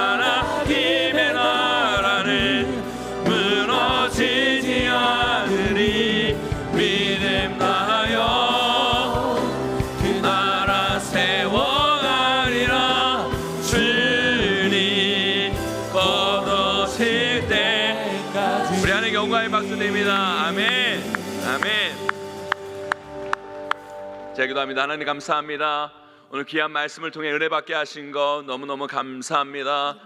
하나님의 나라는 무너지지 않으리. 믿음나요 그 나라 세워가리라. 주님 곧 오실 때까지. 우리 하나님께 영광의 박수 드립니다. 아멘. 제가 기도합니다. 하나님 감사합니다. 오늘 귀한 말씀을 통해 은혜 받게 하신 것 너무너무 감사합니다.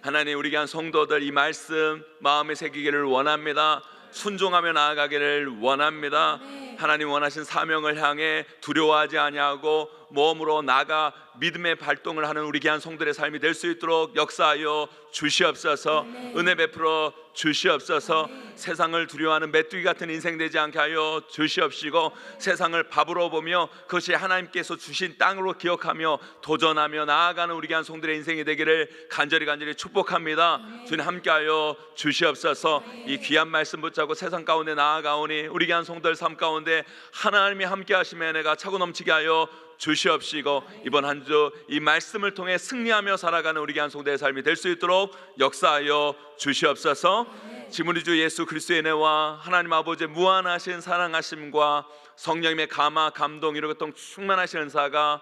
하나님, 우리 귀한 성도들 이 말씀 마음에 새기기를 원합니다. 순종하며 나아가기를 원합니다. 하나님 원하신 사명을 향해 두려워하지 아니하고 몸으로 나가 믿음의 발동을 하는 우리 귀한 성도들의 삶이 될 수 있도록 역사하여 주시옵소서. 은혜 베풀어 주시옵소서. 세상을 두려워하는 메뚜기 같은 인생 되지 않게 하여 주시옵시고, 세상을 밥으로 보며 그것이 하나님께서 주신 땅으로 기억하며 도전하며 나아가는 우리 귀한 성도들의 인생이 되기를 간절히 축복합니다. 주님 함께하여 주시옵소서. 이 귀한 말씀 붙잡고 세상 가운데 나아가오니 우리 귀한 성도들 삶 가운데 하나님이 함께하심의 은혜가 차고 넘치게 하여 주시옵시고, 이번 한 주 이 말씀을 통해 승리하며 살아가는 우리 귀한 성도의 삶이 될 수 있도록 역사하여 주시옵소서. 지금 우리 주 예수 그리스도의 은혜와 하나님 아버지의 무한하신 사랑하심과 성령님의 감화 감동 이루고 충만하신 은사가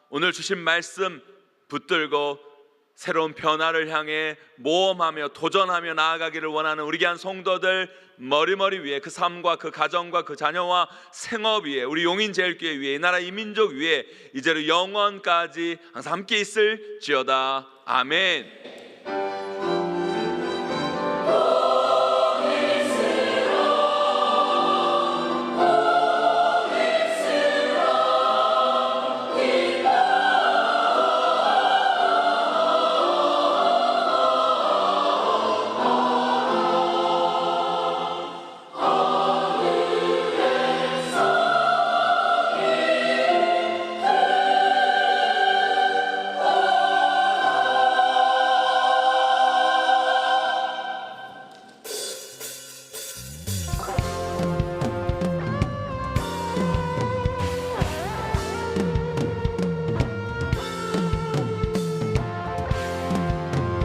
오늘 주신 말씀 붙들고 새로운 변화를 향해 모험하며 도전하며 나아가기를 원하는 우리 귀한 성도들 머리머리 위에, 그 삶과 그 가정과 그 자녀와 생업 위에, 우리 용인제일교회 위에, 이 나라 이민족 위에 이제로 영원까지 항상 함께 있을지어다. 아멘.